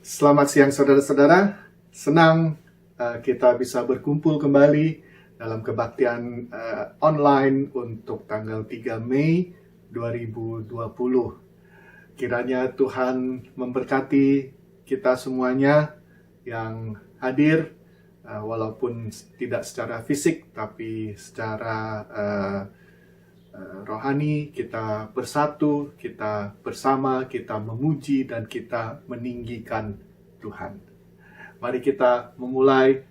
Selamat siang saudara-saudara, senang kita bisa berkumpul kembali dalam kebaktian online untuk tanggal 3 Mei 2020. Kiranya Tuhan memberkati kita semuanya yang hadir, walaupun tidak secara fisik, tapi secara rohani. Kita bersatu, kita bersama, kita memuji dan kita meninggikan Tuhan. Mari kita memulai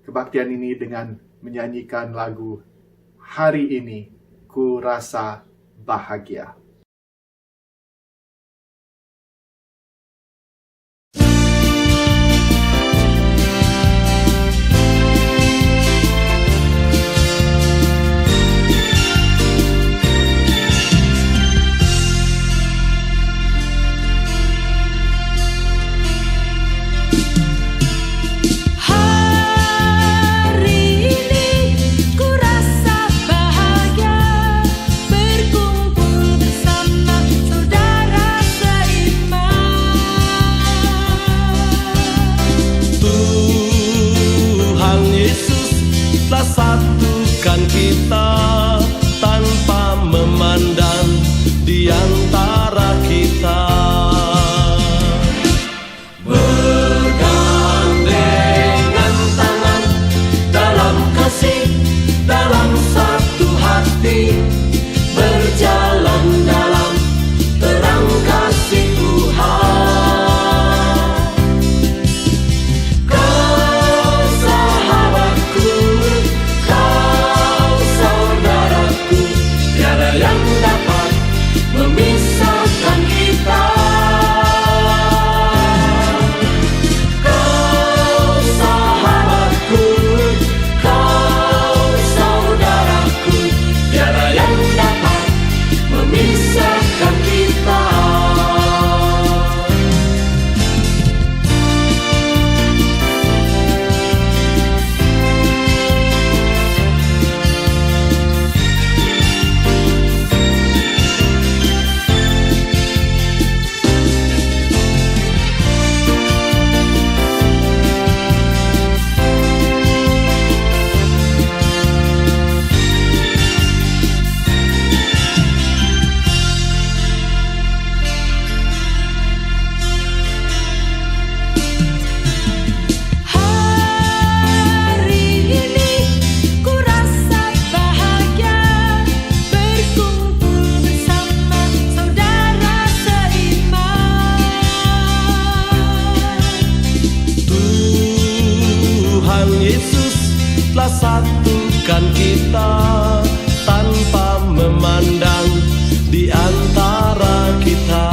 kebaktian ini dengan menyanyikan lagu Hari Ini Ku Rasa Bahagia. Satukan kita tanpa memandang di antara kita, bergandengan tangan dalam kasih, dalam satu hati, berjalan dalam terang kasih Tuhan. Yesus telah satukan kita tanpa memandang di antara kita,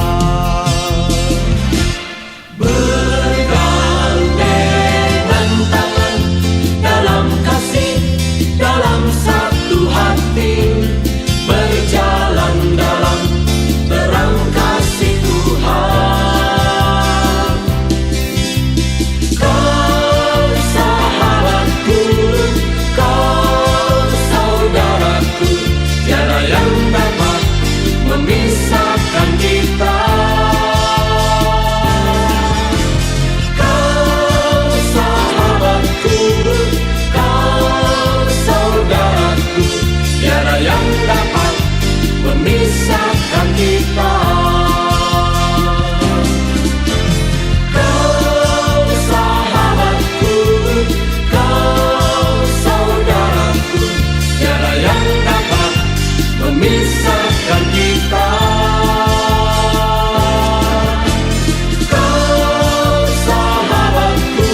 bergandengan tangan dalam kasih, dalam satu hati, berjalan dalam terang kasih Tuhan. Memisahkan kita, kau sahabatku, kau saudaraku, tiada yang dapat memisahkan kita. Kau sahabatku, kau saudaraku, tiada yang dapat memisahkan kita. Kau sahabatku,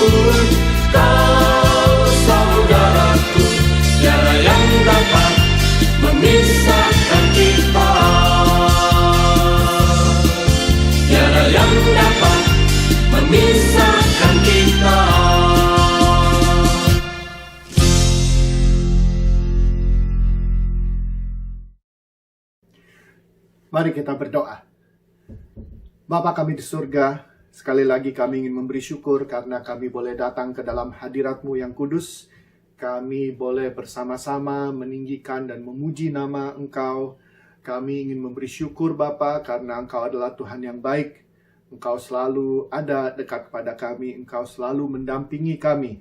kau saudaraku, tiada yang dapat memisahkan kita. Tiada yang dapat memisahkan kita. Mari kita berdoa. Bapa kami di surga, sekali lagi kami ingin memberi syukur karena kami boleh datang ke dalam hadirat-Mu yang kudus. Kami boleh bersama-sama meninggikan dan memuji nama Engkau. Kami ingin memberi syukur Bapa karena Engkau adalah Tuhan yang baik. Engkau selalu ada dekat kepada kami, Engkau selalu mendampingi kami.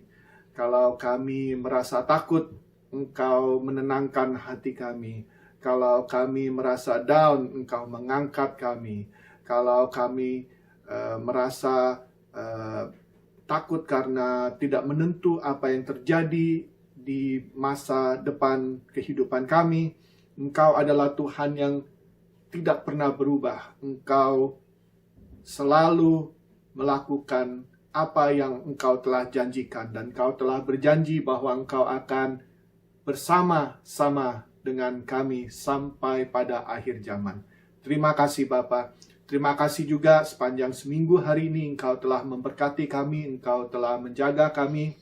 Kalau kami merasa takut, Engkau menenangkan hati kami. Kalau kami merasa down, Engkau mengangkat kami. Kalau kami merasa takut karena tidak menentu apa yang terjadi di masa depan kehidupan kami, Engkau adalah Tuhan yang tidak pernah berubah. Engkau selalu melakukan apa yang Engkau telah janjikan, dan Engkau telah berjanji bahwa Engkau akan bersama-sama dengan kami sampai pada akhir zaman. Terima kasih Bapa. Terima kasih juga sepanjang seminggu hari ini Engkau telah memberkati kami, Engkau telah menjaga kami,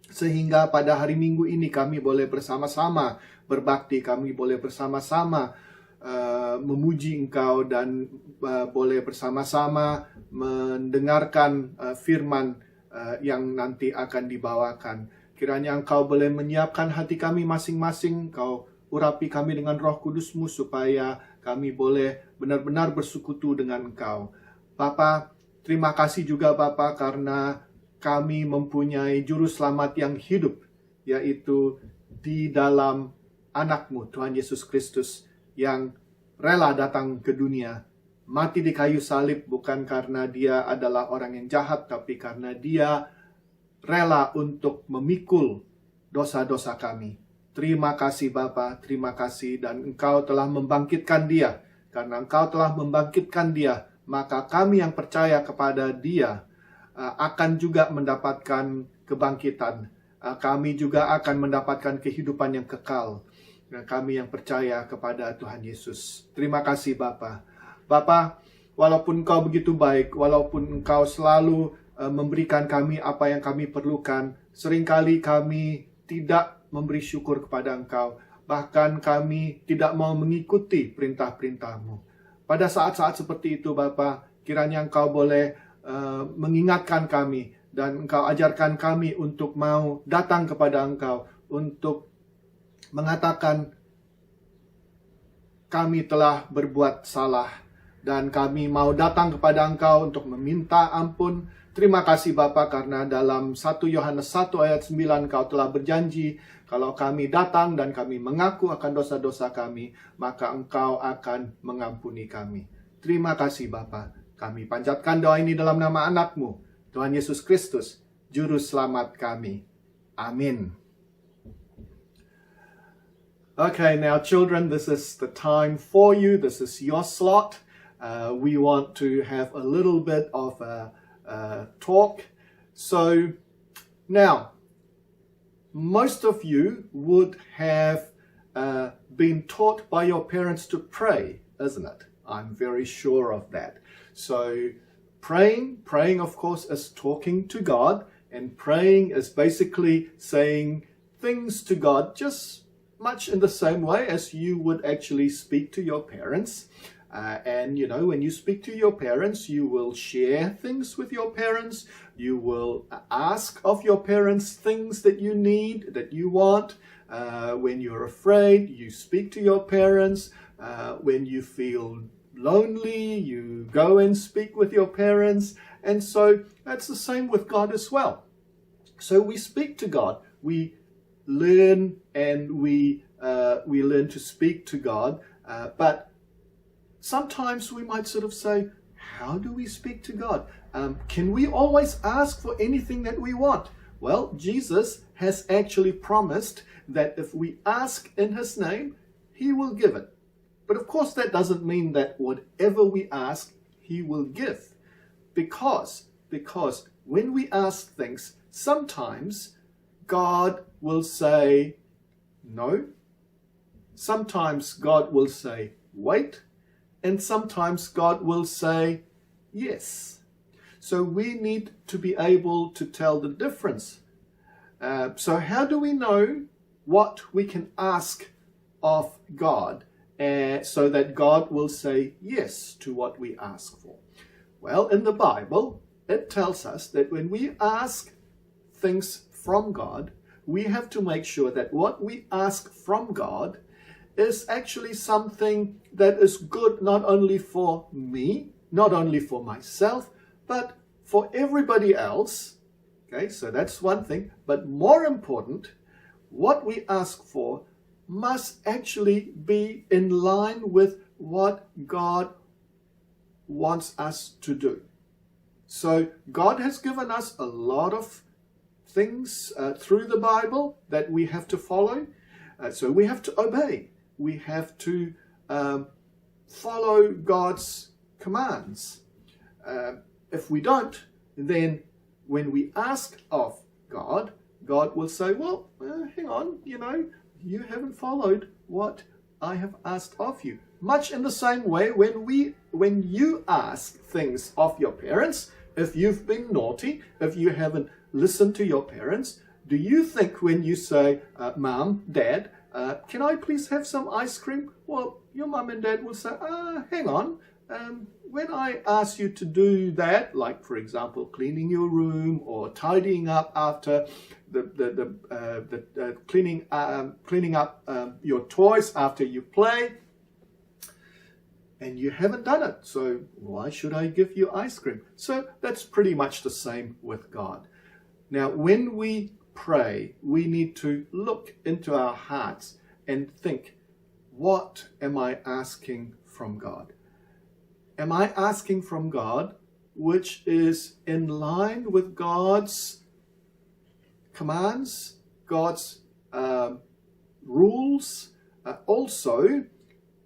sehingga pada hari Minggu ini kami boleh bersama-sama berbakti, kami boleh bersama-sama memuji Engkau, dan boleh bersama-sama mendengarkan firman yang nanti akan dibawakan. Kiranya Engkau boleh menyiapkan hati kami masing-masing, Engkau urapi kami dengan Roh Kudus-Mu supaya kami boleh benar-benar bersekutu dengan Engkau. Bapa, terima kasih juga Bapa karena kami mempunyai juru selamat yang hidup, yaitu di dalam anak-Mu, Tuhan Yesus Kristus, yang rela datang ke dunia, mati di kayu salib bukan karena Dia adalah orang yang jahat, tapi karena Dia rela untuk memikul dosa-dosa kami. Terima kasih Bapa, terima kasih, dan Engkau telah membangkitkan Dia. Karena Engkau telah membangkitkan Dia, maka kami yang percaya kepada Dia akan juga mendapatkan kebangkitan. Kami juga akan mendapatkan kehidupan yang kekal. Kami yang percaya kepada Tuhan Yesus. Terima kasih Bapa. Bapa, walaupun Engkau begitu baik, walaupun Engkau selalu memberikan kami apa yang kami perlukan, seringkali kami tidak memberi syukur kepada Engkau. Bahkan kami tidak mau mengikuti perintah-perintah-Mu. Pada saat-saat seperti itu Bapa, kiranya Engkau boleh mengingatkan kami, dan Engkau ajarkan kami untuk mau datang kepada Engkau, untuk mengatakan kami telah berbuat salah, dan kami mau datang kepada Engkau untuk meminta ampun. Terima kasih Bapa, karena dalam 1 Yohanes 1 ayat 9 Engkau telah berjanji, kalau kami datang dan kami mengaku akan dosa-dosa kami, maka Engkau akan mengampuni kami. Terima kasih Bapa. Kami panjatkan doa ini dalam nama anak-Mu, Tuhan Yesus Kristus, Juru Selamat kami. Amin. Okay, now children, this is the time for you. This is your slot. We want to have a little bit of a talk. So, now, most of you would have been taught by your parents to pray, isn't it? I'm very sure of that. So, praying of course is talking to God, and praying is basically saying things to God just much in the same way as you would actually speak to your parents. And you know, when you speak to your parents, you will share things with your parents. You will ask of your parents things that you need, that you want. When you're afraid, you speak to your parents. When you feel lonely, you go and speak with your parents. And so that's the same with God as well. So we speak to God. We learn, and we learn to speak to God. But sometimes we might sort of say, how do we speak to God? Can we always ask for anything that we want? Well, Jesus has actually promised that if we ask in His name, He will give it. But of course, that doesn't mean that whatever we ask, He will give. Because when we ask things, sometimes God will say no. Sometimes God will say wait. And sometimes God will say yes. So we need to be able to tell the difference. So how do we know what we can ask of God so that God will say yes to what we ask for? Well, in the Bible, it tells us that when we ask things from God, we have to make sure that what we ask from God is actually something that is good not only for me, not only for myself, but for everybody else. Okay, so that's one thing. But more important, what we ask for must actually be in line with what God wants us to do. So God has given us a lot of things through the Bible that we have to follow. So we have to obey. We have to follow God's commands. If we don't, then when we ask of God, God will say, well, hang on, you haven't followed what I have asked of you. Much in the same way, when you ask things of your parents, if you've been naughty, if you haven't listened to your parents, do you think when you say, Mom, Dad, can I please have some ice cream? Well, your mom and dad will say, hang on. When I ask you to do that, like for example, cleaning your room or tidying up after cleaning up your toys after you play, and you haven't done it, so why should I give you ice cream? So that's pretty much the same with God. Now, when we pray, we need to look into our hearts and think, what am I asking from God? Am I asking from God which is in line with God's commands, God's rules? Also,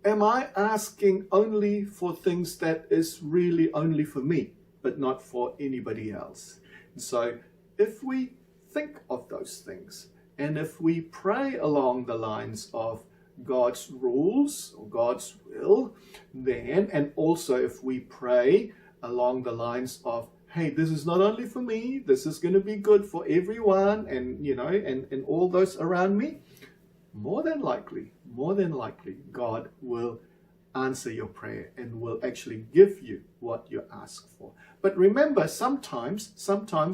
am I asking only for things that is really only for me, but not for anybody else? So if we think of those things, and if we pray along the lines of God's rules or God's will, then, and also if we pray along the lines of, hey, this is not only for me, this is going to be good for everyone, and and all those around me, more than likely, God will answer your prayer and will actually give you what you ask for. But remember, sometimes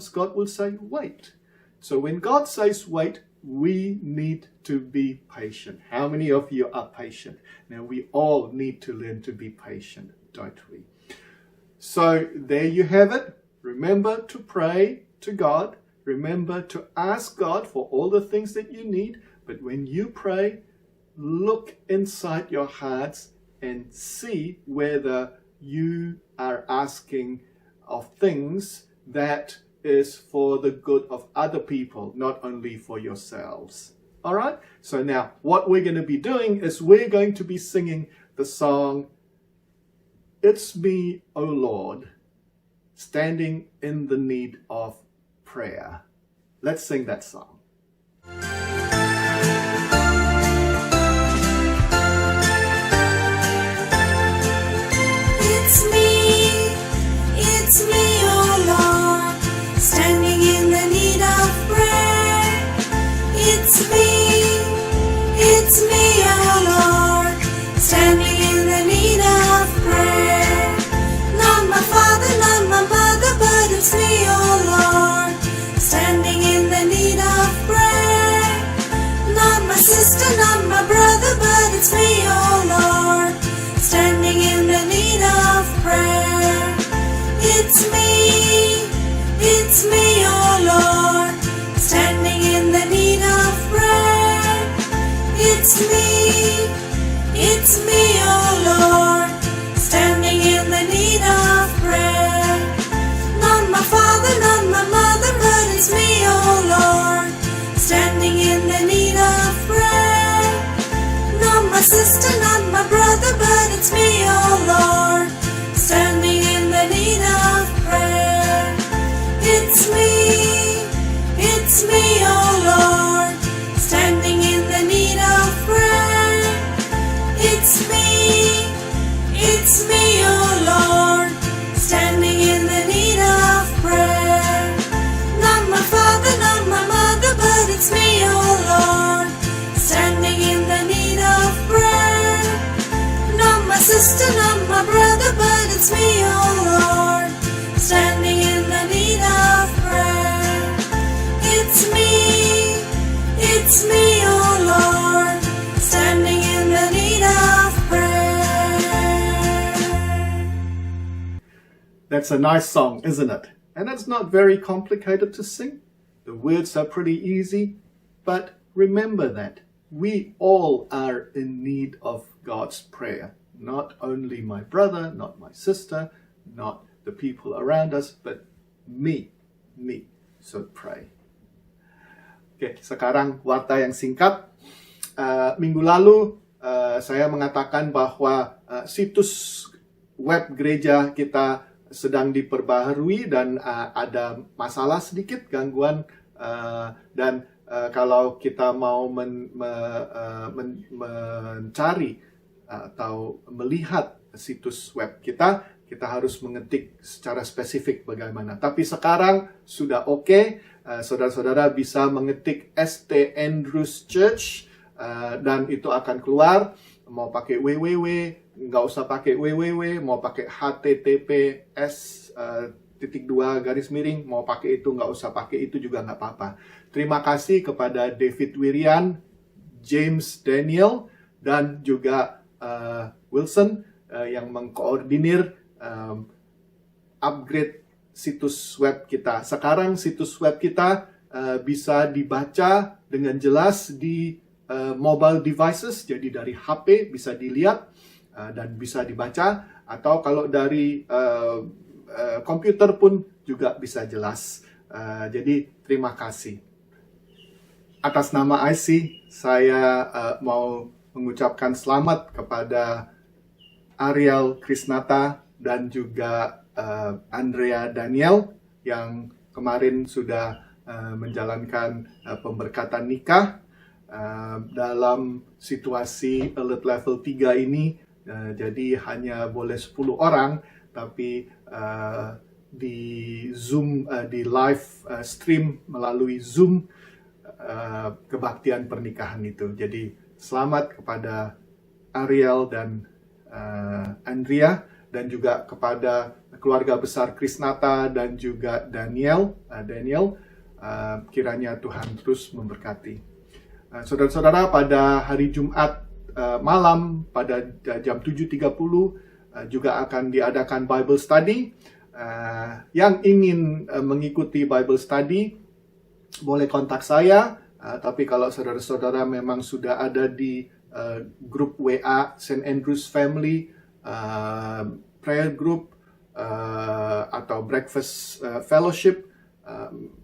God will say, wait. So when God says wait, we need to be patient. How many of you are patient? Now, we all need to learn to be patient, don't we? So there you have it. Remember to pray to God. Remember to ask God for all the things that you need. But when you pray, look inside your hearts and see whether you are asking of things that is for the good of other people, not only for yourselves. All right? So now what we're going to be doing is we're going to be singing the song, It's Me, O Lord, standing in the need of prayer. Let's sing that song. It's me, oh Lord, standing in the need of prayer. It's me, oh Lord, standing in the need of prayer. Not my father, not my mother, but it's me, oh Lord, standing in the need of prayer. Not my sister, not my brother, but it's me, oh Lord, standing in the need of prayer. It's me. That's a nice song, isn't it? And it's not very complicated to sing. The words are pretty easy, but remember that we all are in need of God's prayer. Not only my brother, not my sister, not the people around us, but me. So pray. Oke, sekarang warta yang singkat. Minggu lalu saya mengatakan bahwa situs web gereja kita sedang diperbaharui dan ada masalah sedikit, gangguan, dan kalau kita mau mencari atau melihat situs web kita harus mengetik secara spesifik bagaimana. Tapi sekarang sudah oke. Saudara-saudara bisa mengetik St. Andrews Church dan itu akan keluar. Mau pakai www, nggak usah pakai www, mau pakai https://, mau pakai itu, nggak usah pakai itu juga nggak apa-apa. Terima kasih kepada David Wirian, James Daniel, dan juga Wilson yang mengkoordinir upgrade situs web kita. Sekarang situs web kita bisa dibaca dengan jelas di mobile devices, jadi dari HP bisa dilihat dan bisa dibaca, atau kalau dari komputer pun juga bisa jelas. Jadi terima kasih. Atas nama IC, saya mau mengucapkan selamat kepada Ariel Krisnata dan juga Andrea Daniel yang kemarin sudah menjalankan pemberkatan nikah. Dalam situasi alert level 3 ini, jadi hanya boleh 10 orang, tapi di Zoom, di live stream melalui Zoom kebaktian pernikahan itu. Jadi selamat kepada Ariel dan Andrea, dan juga kepada keluarga besar Krisnata dan juga Daniel. Kiranya Tuhan terus memberkati. Saudara-saudara, pada hari Jumat malam pada jam 7.30 juga akan diadakan Bible Study. Yang ingin mengikuti Bible Study boleh kontak saya, tapi kalau saudara-saudara memang sudah ada di grup WA St. Andrews Family, prayer group, atau breakfast fellowship,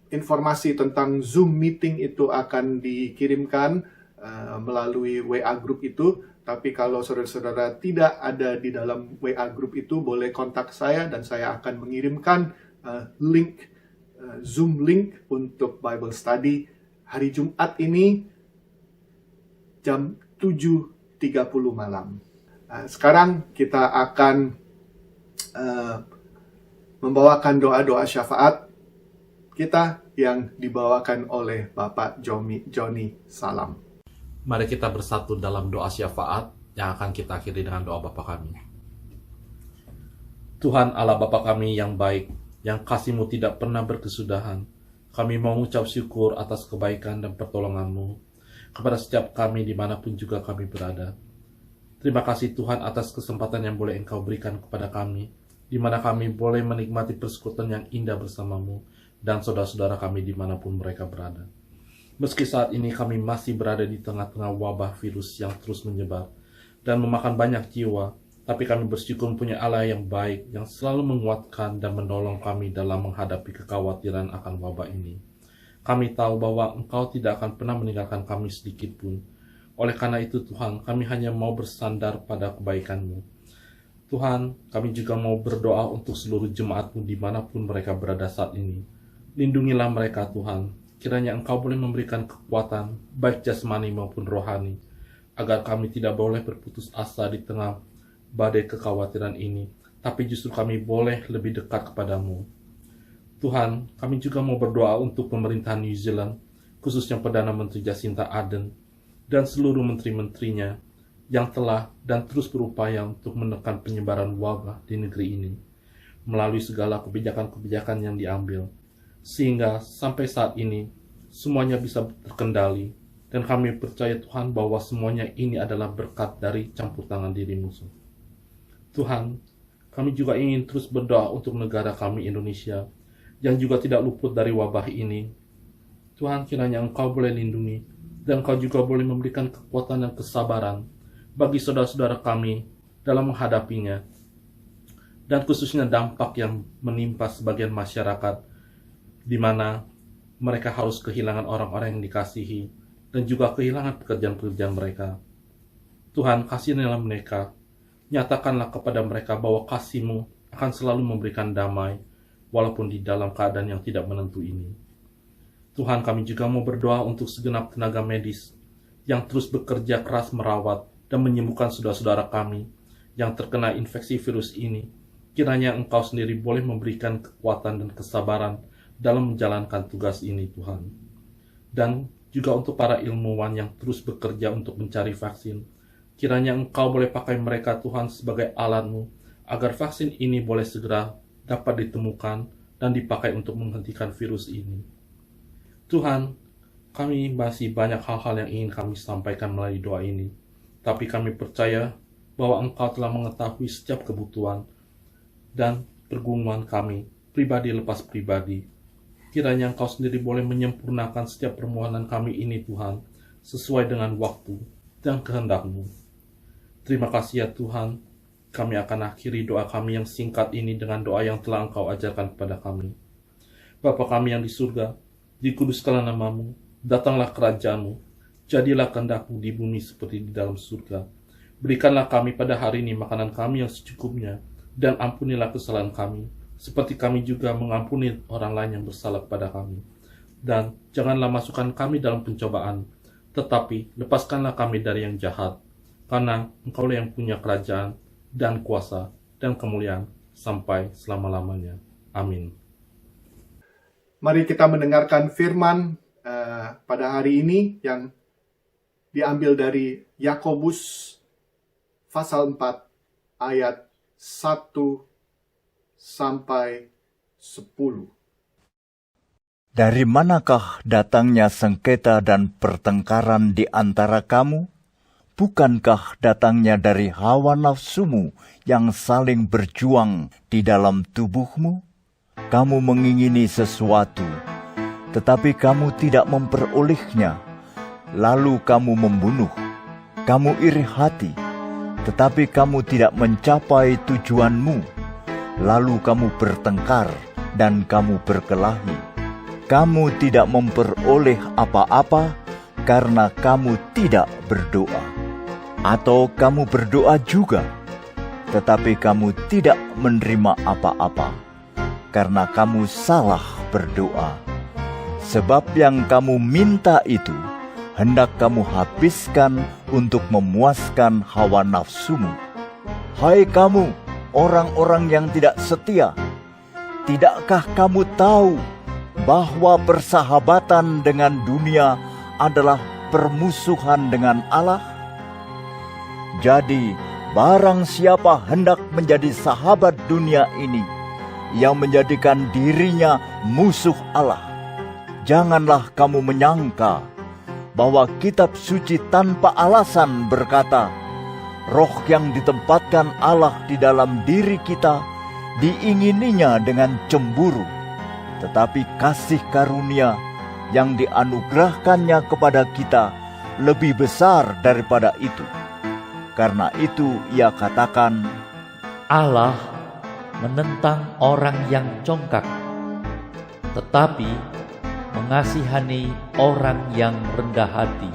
informasi tentang Zoom meeting itu akan dikirimkan melalui WA group itu. Tapi kalau saudara-saudara tidak ada di dalam WA group itu, boleh kontak saya dan saya akan mengirimkan link, Zoom link untuk Bible Study hari Jumat ini jam 7.30 malam. Sekarang kita akan membawakan doa-doa syafaat kita yang dibawakan oleh Bapak Johnny Salam. Mari kita bersatu dalam doa syafaat yang akan kita akhiri dengan doa Bapa kami. Tuhan Allah Bapa kami yang baik, yang kasih-Mu tidak pernah berkesudahan, kami mau mengucap syukur atas kebaikan dan pertolongan-Mu kepada setiap kami dimanapun juga kami berada. Terima kasih Tuhan atas kesempatan yang boleh Engkau berikan kepada kami, di mana kami boleh menikmati persekutuan yang indah bersama-Mu dan saudara-saudara kami dimanapun mereka berada. Meski saat ini kami masih berada di tengah-tengah wabah virus yang terus menyebar dan memakan banyak jiwa, tapi kami bersyukur punya Allah yang baik, yang selalu menguatkan dan menolong kami dalam menghadapi kekhawatiran akan wabah ini. Kami tahu bahwa Engkau tidak akan pernah meninggalkan kami sedikit pun. Oleh karena itu Tuhan, kami hanya mau bersandar pada kebaikan-Mu. Tuhan, kami juga mau berdoa untuk seluruh jemaat-Mu dimanapun mereka berada saat ini. Lindungilah mereka Tuhan, kiranya Engkau boleh memberikan kekuatan, baik jasmani maupun rohani, agar kami tidak boleh berputus asa di tengah badai kekhawatiran ini, tapi justru kami boleh lebih dekat kepadamu. Tuhan, kami juga mau berdoa untuk pemerintahan New Zealand, khususnya Perdana Menteri Jacinta Ardern, dan seluruh menteri-menterinya, yang telah dan terus berupaya untuk menekan penyebaran wabah di negeri ini, melalui segala kebijakan-kebijakan yang diambil, sehingga sampai saat ini semuanya bisa terkendali, dan kami percaya Tuhan bahwa semuanya ini adalah berkat dari campur tangan Diri-Mu. Tuhan, kami juga ingin terus berdoa untuk negara kami Indonesia, yang juga tidak luput dari wabah ini. Tuhan, kiranya Engkau boleh lindungi, dan Engkau juga boleh memberikan kekuatan dan kesabaran bagi saudara-saudara kami dalam menghadapinya, dan khususnya dampak yang menimpa sebagian masyarakat, di mana mereka harus kehilangan orang-orang yang dikasihi, dan juga kehilangan pekerjaan-pekerjaan mereka. Tuhan, kasihilah mereka, nyatakanlah kepada mereka bahwa kasih-Mu akan selalu memberikan damai, walaupun di dalam keadaan yang tidak menentu ini. Tuhan, kami juga mau berdoa untuk segenap tenaga medis yang terus bekerja keras merawat dan menyembuhkan saudara-saudara kami yang terkena infeksi virus ini. Kiranya Engkau sendiri boleh memberikan kekuatan dan kesabaran dalam menjalankan tugas ini, Tuhan. Dan juga untuk para ilmuwan yang terus bekerja untuk mencari vaksin, kiranya Engkau boleh pakai mereka, Tuhan, sebagai alat-Mu, agar vaksin ini boleh segera dapat ditemukan dan dipakai untuk menghentikan virus ini. Tuhan, kami masih banyak hal-hal yang ingin kami sampaikan melalui doa ini, tapi kami percaya bahwa Engkau telah mengetahui setiap kebutuhan dan pergumulan kami, pribadi lepas pribadi. Kiranya Engkau sendiri boleh menyempurnakan setiap permohonan kami ini, Tuhan, sesuai dengan waktu dan kehendak-Mu. Terima kasih ya Tuhan, kami akan akhiri doa kami yang singkat ini dengan doa yang telah Engkau ajarkan kepada kami. Bapa kami yang di surga, dikuduskanlah nama-Mu, datanglah kerajaan-Mu, jadilah kehendak-Mu di bumi seperti di dalam surga. Berikanlah kami pada hari ini makanan kami yang secukupnya, dan ampunilah kesalahan kami, seperti kami juga mengampuni orang lain yang bersalah kepada kami. Dan janganlah masukkan kami dalam pencobaan, tetapi lepaskanlah kami dari yang jahat, karena Engkaulah yang punya kerajaan, dan kuasa, dan kemuliaan, sampai selama-lamanya. Amin. Mari kita mendengarkan firman pada hari ini yang diambil dari Yakobus pasal 4 ayat 1 sampai 10. Dari manakah datangnya sengketa dan pertengkaran di antara kamu? Bukankah datangnya dari hawa nafsumu yang saling berjuang di dalam tubuhmu? Kamu mengingini sesuatu, tetapi kamu tidak memperolehnya. Lalu kamu membunuh. Kamu iri hati, tetapi kamu tidak mencapai tujuanmu. Lalu kamu bertengkar dan kamu berkelahi. Kamu tidak memperoleh apa-apa karena kamu tidak berdoa. Atau kamu berdoa juga, tetapi kamu tidak menerima apa-apa, karena kamu salah berdoa. Sebab yang kamu minta itu, hendak kamu habiskan untuk memuaskan hawa nafsumu. Hai kamu, orang-orang yang tidak setia, tidakkah kamu tahu bahwa persahabatan dengan dunia adalah permusuhan dengan Allah? Jadi, barang siapa hendak menjadi sahabat dunia ini, yang menjadikan dirinya musuh Allah, janganlah kamu menyangka bahwa kitab suci tanpa alasan berkata, roh yang ditempatkan Allah di dalam diri kita diingininya dengan cemburu, tetapi kasih karunia yang dianugerahkannya kepada kita lebih besar daripada itu. Karena itu ia katakan, Allah menentang orang yang congkak, tetapi mengasihani orang yang rendah hati.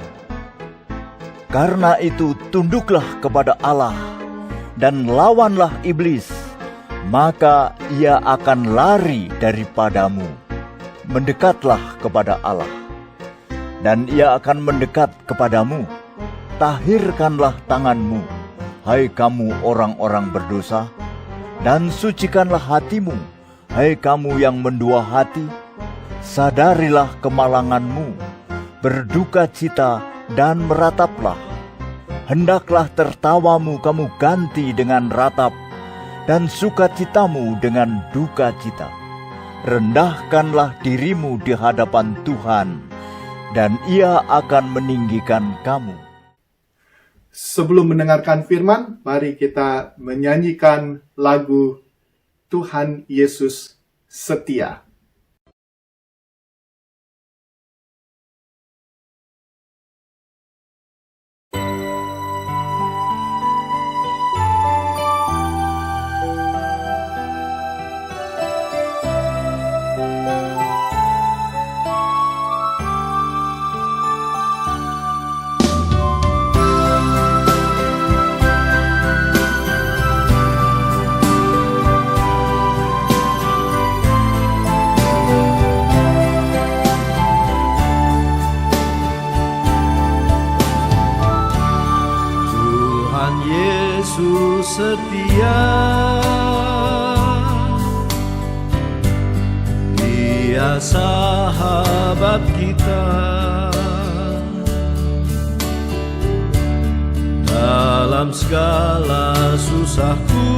Karena itu tunduklah kepada Allah dan lawanlah iblis, maka ia akan lari daripadamu. Mendekatlah kepada Allah, dan ia akan mendekat kepadamu. Tahirkanlah tanganmu, hai kamu orang-orang berdosa, dan sucikanlah hatimu, hai kamu yang mendua hati. Sadarilah kemalanganmu, berduka cita dan merataplah. Hendaklah tertawamu kamu ganti dengan ratap, dan sukacitamu dengan duka cita. Rendahkanlah dirimu di hadapan Tuhan, dan Ia akan meninggikan kamu. Sebelum mendengarkan firman, mari kita menyanyikan lagu Tuhan Yesus Setia. Tuhan Yesus setia, Dia sahabat kita. Dalam segala susahku,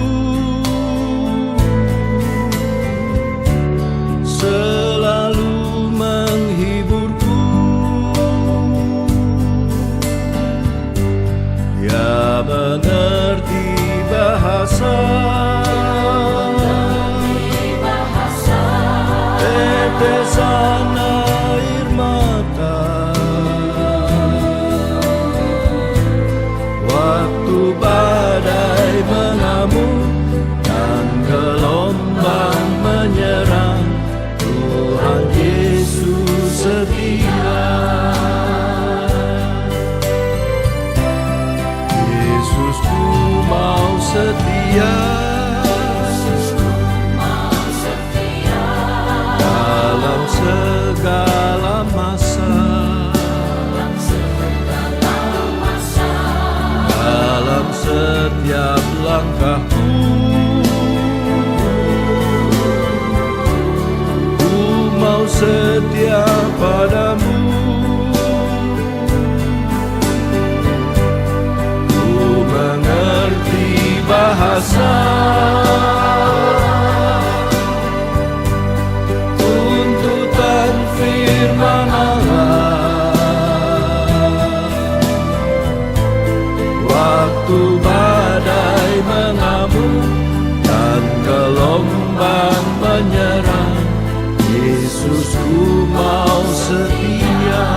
selalu menghiburku. Dia mengerti bahasa, tetesan air mata. Waktu badai mengamuk dan gelombang menyerang, Tuhan Yesus setia. Yesusku mau setia, dalam segala masa, dalam setiap langkahku. Ku mau setia padamu. Ku mengerti bahasa, tuntutan firman Allah. Waktu badai mengamuk dan gelombang menyerang, Yesusku mau setia.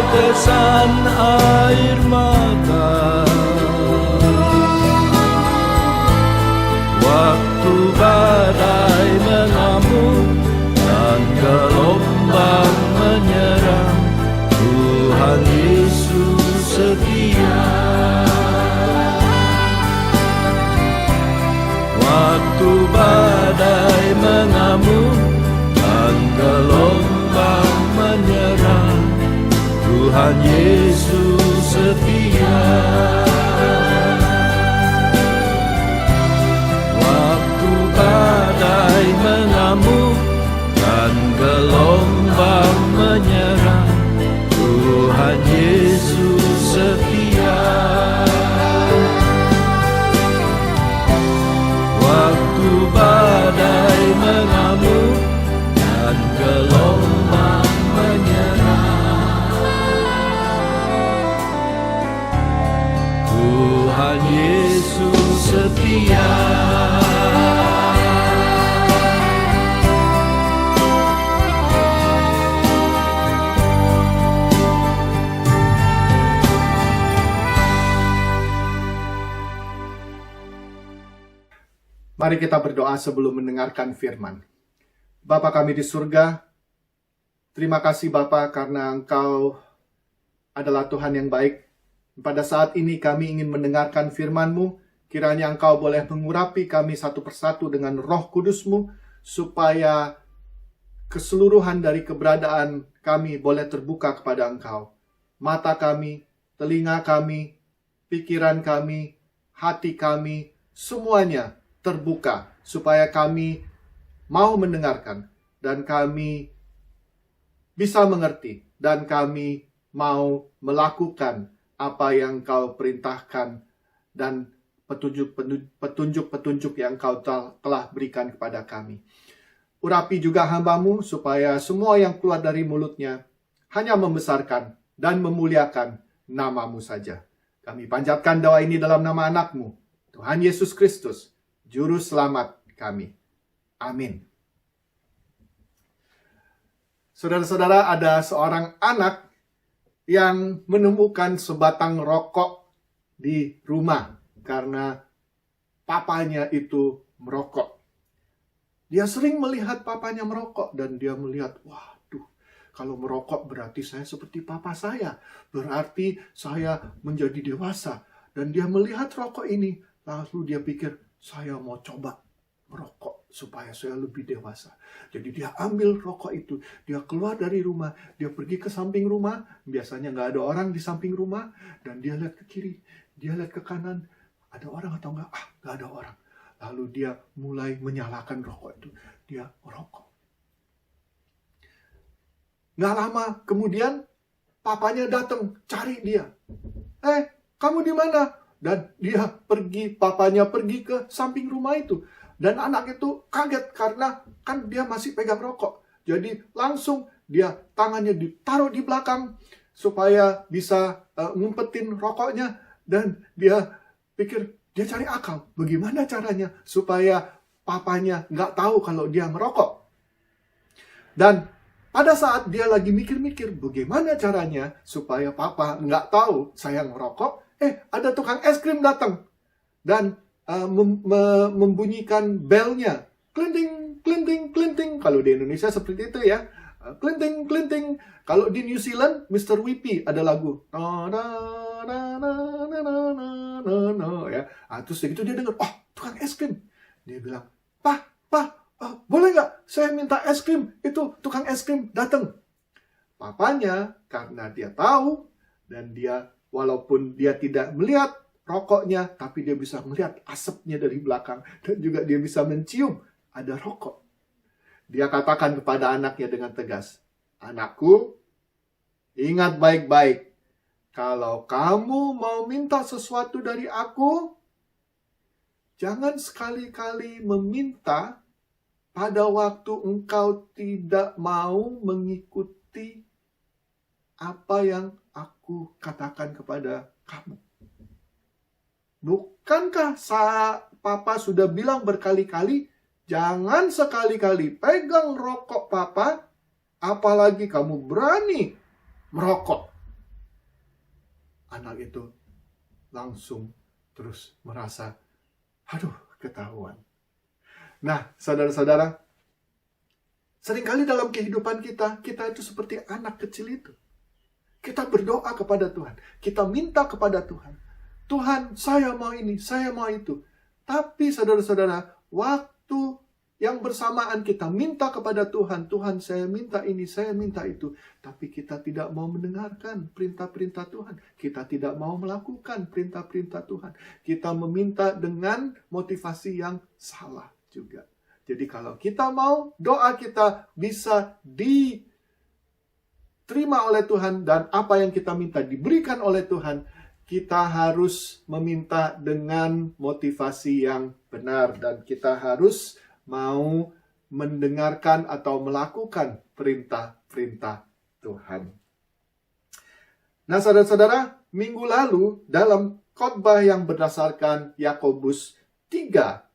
Tetesan air mata. Waktu badai mengamuk dan gelombang menyerang, Tuhan Yesus setia. Waktu badai mengamuk dan gelombang menyerang, Tuhan Yesus setia. Waktu badai mengamuk dan gelombang menyerang, Tuhan Yesus setia. Waktu badai mengamuk dan gelombang menyerang, Tuhan Yesus setia. Mari kita berdoa sebelum mendengarkan firman. Bapa kami di surga, terima kasih Bapa karena Engkau adalah Tuhan yang baik. Pada saat ini kami ingin mendengarkan firman-Mu, Kiranya Engkau boleh mengurapi kami satu persatu dengan Roh Kudus-Mu, supaya keseluruhan dari keberadaan kami boleh terbuka kepada Engkau. Mata kami, telinga kami, pikiran kami, hati kami, semuanya terbuka, supaya kami mau mendengarkan, dan kami bisa mengerti, dan kami mau melakukan apa yang Engkau perintahkan, dan petunjuk-petunjuk yang Engkau telah berikan kepada kami. Urapi juga hamba-Mu, supaya semua yang keluar dari mulutnya hanya membesarkan dan memuliakan nama-Mu saja. Kami panjatkan doa ini dalam nama anak-Mu, Tuhan Yesus Kristus, Juru Selamat kami. Amin. Saudara-saudara, ada seorang anak yang menemukan sebatang rokok di rumah karena papanya itu merokok. Dia sering melihat papanya merokok dan dia melihat, waduh, kalau merokok berarti saya seperti papa saya. Berarti saya menjadi dewasa. Dan dia melihat rokok ini, lalu dia pikir, saya mau coba merokok supaya saya lebih dewasa. Jadi dia ambil rokok itu, dia keluar dari rumah, dia pergi ke samping rumah, biasanya nggak ada orang di samping rumah, dan dia lihat ke kiri, dia lihat ke kanan, ada orang atau enggak? Nggak ada orang. Lalu dia mulai menyalakan rokok itu. Dia merokok. Nggak lama kemudian, papanya datang cari dia. Kamu di mana? Dan papanya pergi ke samping rumah itu. Dan anak itu kaget karena kan dia masih pegang rokok. Jadi langsung dia tangannya ditaruh di belakang supaya bisa ngumpetin rokoknya. Dan dia pikir, dia cari akal. Bagaimana caranya supaya papanya nggak tahu kalau dia merokok. Dan pada saat dia lagi mikir-mikir bagaimana caranya supaya papa nggak tahu saya ngerokok, ada tukang es krim datang. Dan membunyikan belnya. Klinting, klinting, klinting. Kalau di Indonesia seperti itu ya. Klinting, klinting. Kalau di New Zealand, Mr. Whippy ada lagu. Ya. Terus begitu dia dengar, tukang es krim. Dia bilang, Pak, boleh nggak saya minta es krim? Itu tukang es krim datang. Papanya, karena dia tahu, dan dia walaupun dia tidak melihat rokoknya, tapi dia bisa melihat asapnya dari belakang, dan juga dia bisa mencium ada rokok. Dia katakan kepada anaknya dengan tegas, anakku, ingat baik-baik, kalau kamu mau minta sesuatu dari aku, jangan sekali-kali meminta pada waktu engkau tidak mau mengikuti apa yang aku katakan kepada kamu. Bukankah papa sudah bilang berkali-kali, jangan sekali-kali pegang rokok papa, apalagi kamu berani merokok. Anak itu langsung terus merasa, aduh, ketahuan. Nah, saudara-saudara, seringkali dalam kehidupan kita itu seperti anak kecil itu. Kita berdoa kepada Tuhan, kita minta kepada Tuhan, Tuhan, saya mau ini, saya mau itu. Tapi saudara-saudara, waktu yang bersamaan kita minta kepada Tuhan, Tuhan saya minta ini, saya minta itu. Tapi kita tidak mau mendengarkan perintah-perintah Tuhan. Kita tidak mau melakukan perintah-perintah Tuhan. Kita meminta dengan motivasi yang salah juga. Jadi kalau kita mau doa kita bisa diterima oleh Tuhan dan apa yang kita minta diberikan oleh Tuhan, kita harus meminta dengan motivasi yang benar dan kita harus mau mendengarkan atau melakukan perintah-perintah Tuhan. Nah, saudara-saudara, minggu lalu dalam khotbah yang berdasarkan Yakobus 3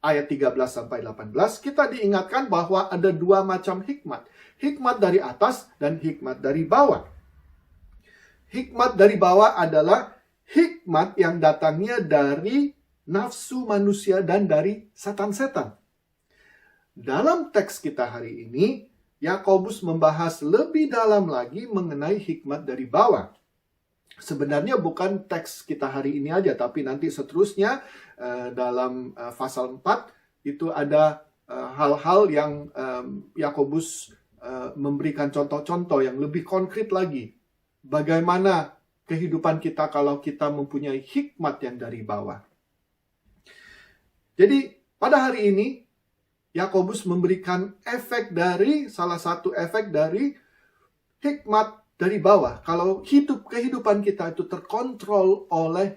ayat 13-18, kita diingatkan bahwa ada dua macam hikmat. Hikmat dari atas dan hikmat dari bawah. Hikmat dari bawah adalah hikmat yang datangnya dari nafsu manusia dan dari setan-setan. Dalam teks kita hari ini, Yakobus membahas lebih dalam lagi mengenai hikmat dari bawah. sebenarnya bukan teks kita hari ini aja, tapi nanti seterusnya dalam pasal 4 itu ada hal-hal yang Yakobus memberikan contoh-contoh yang lebih konkret lagi. Bagaimana kehidupan kita kalau kita mempunyai hikmat yang dari bawah. Jadi pada hari ini Yakobus memberikan salah satu efek dari hikmat dari bawah. Kalau kehidupan kita itu terkontrol oleh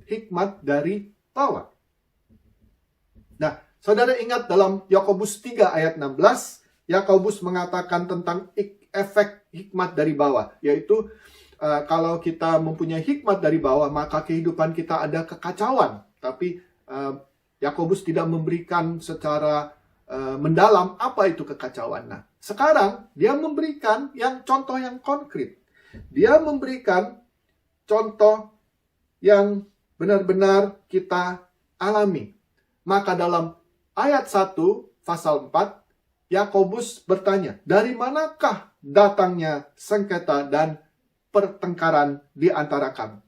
hikmat dari bawah. Nah, saudara ingat dalam Yakobus 3 ayat 16, Yakobus mengatakan tentang efek hikmat dari bawah, yaitu kalau kita mempunyai hikmat dari bawah, maka kehidupan kita ada kekacauan. Tapi Yakobus tidak memberikan secara mendalam apa itu kekacauan. Nah, sekarang dia memberikan contoh yang konkret. Dia memberikan contoh yang benar-benar kita alami. Maka dalam ayat 1 pasal 4, Yakobus bertanya, dari manakah datangnya sengketa dan pertengkaran di antara kami?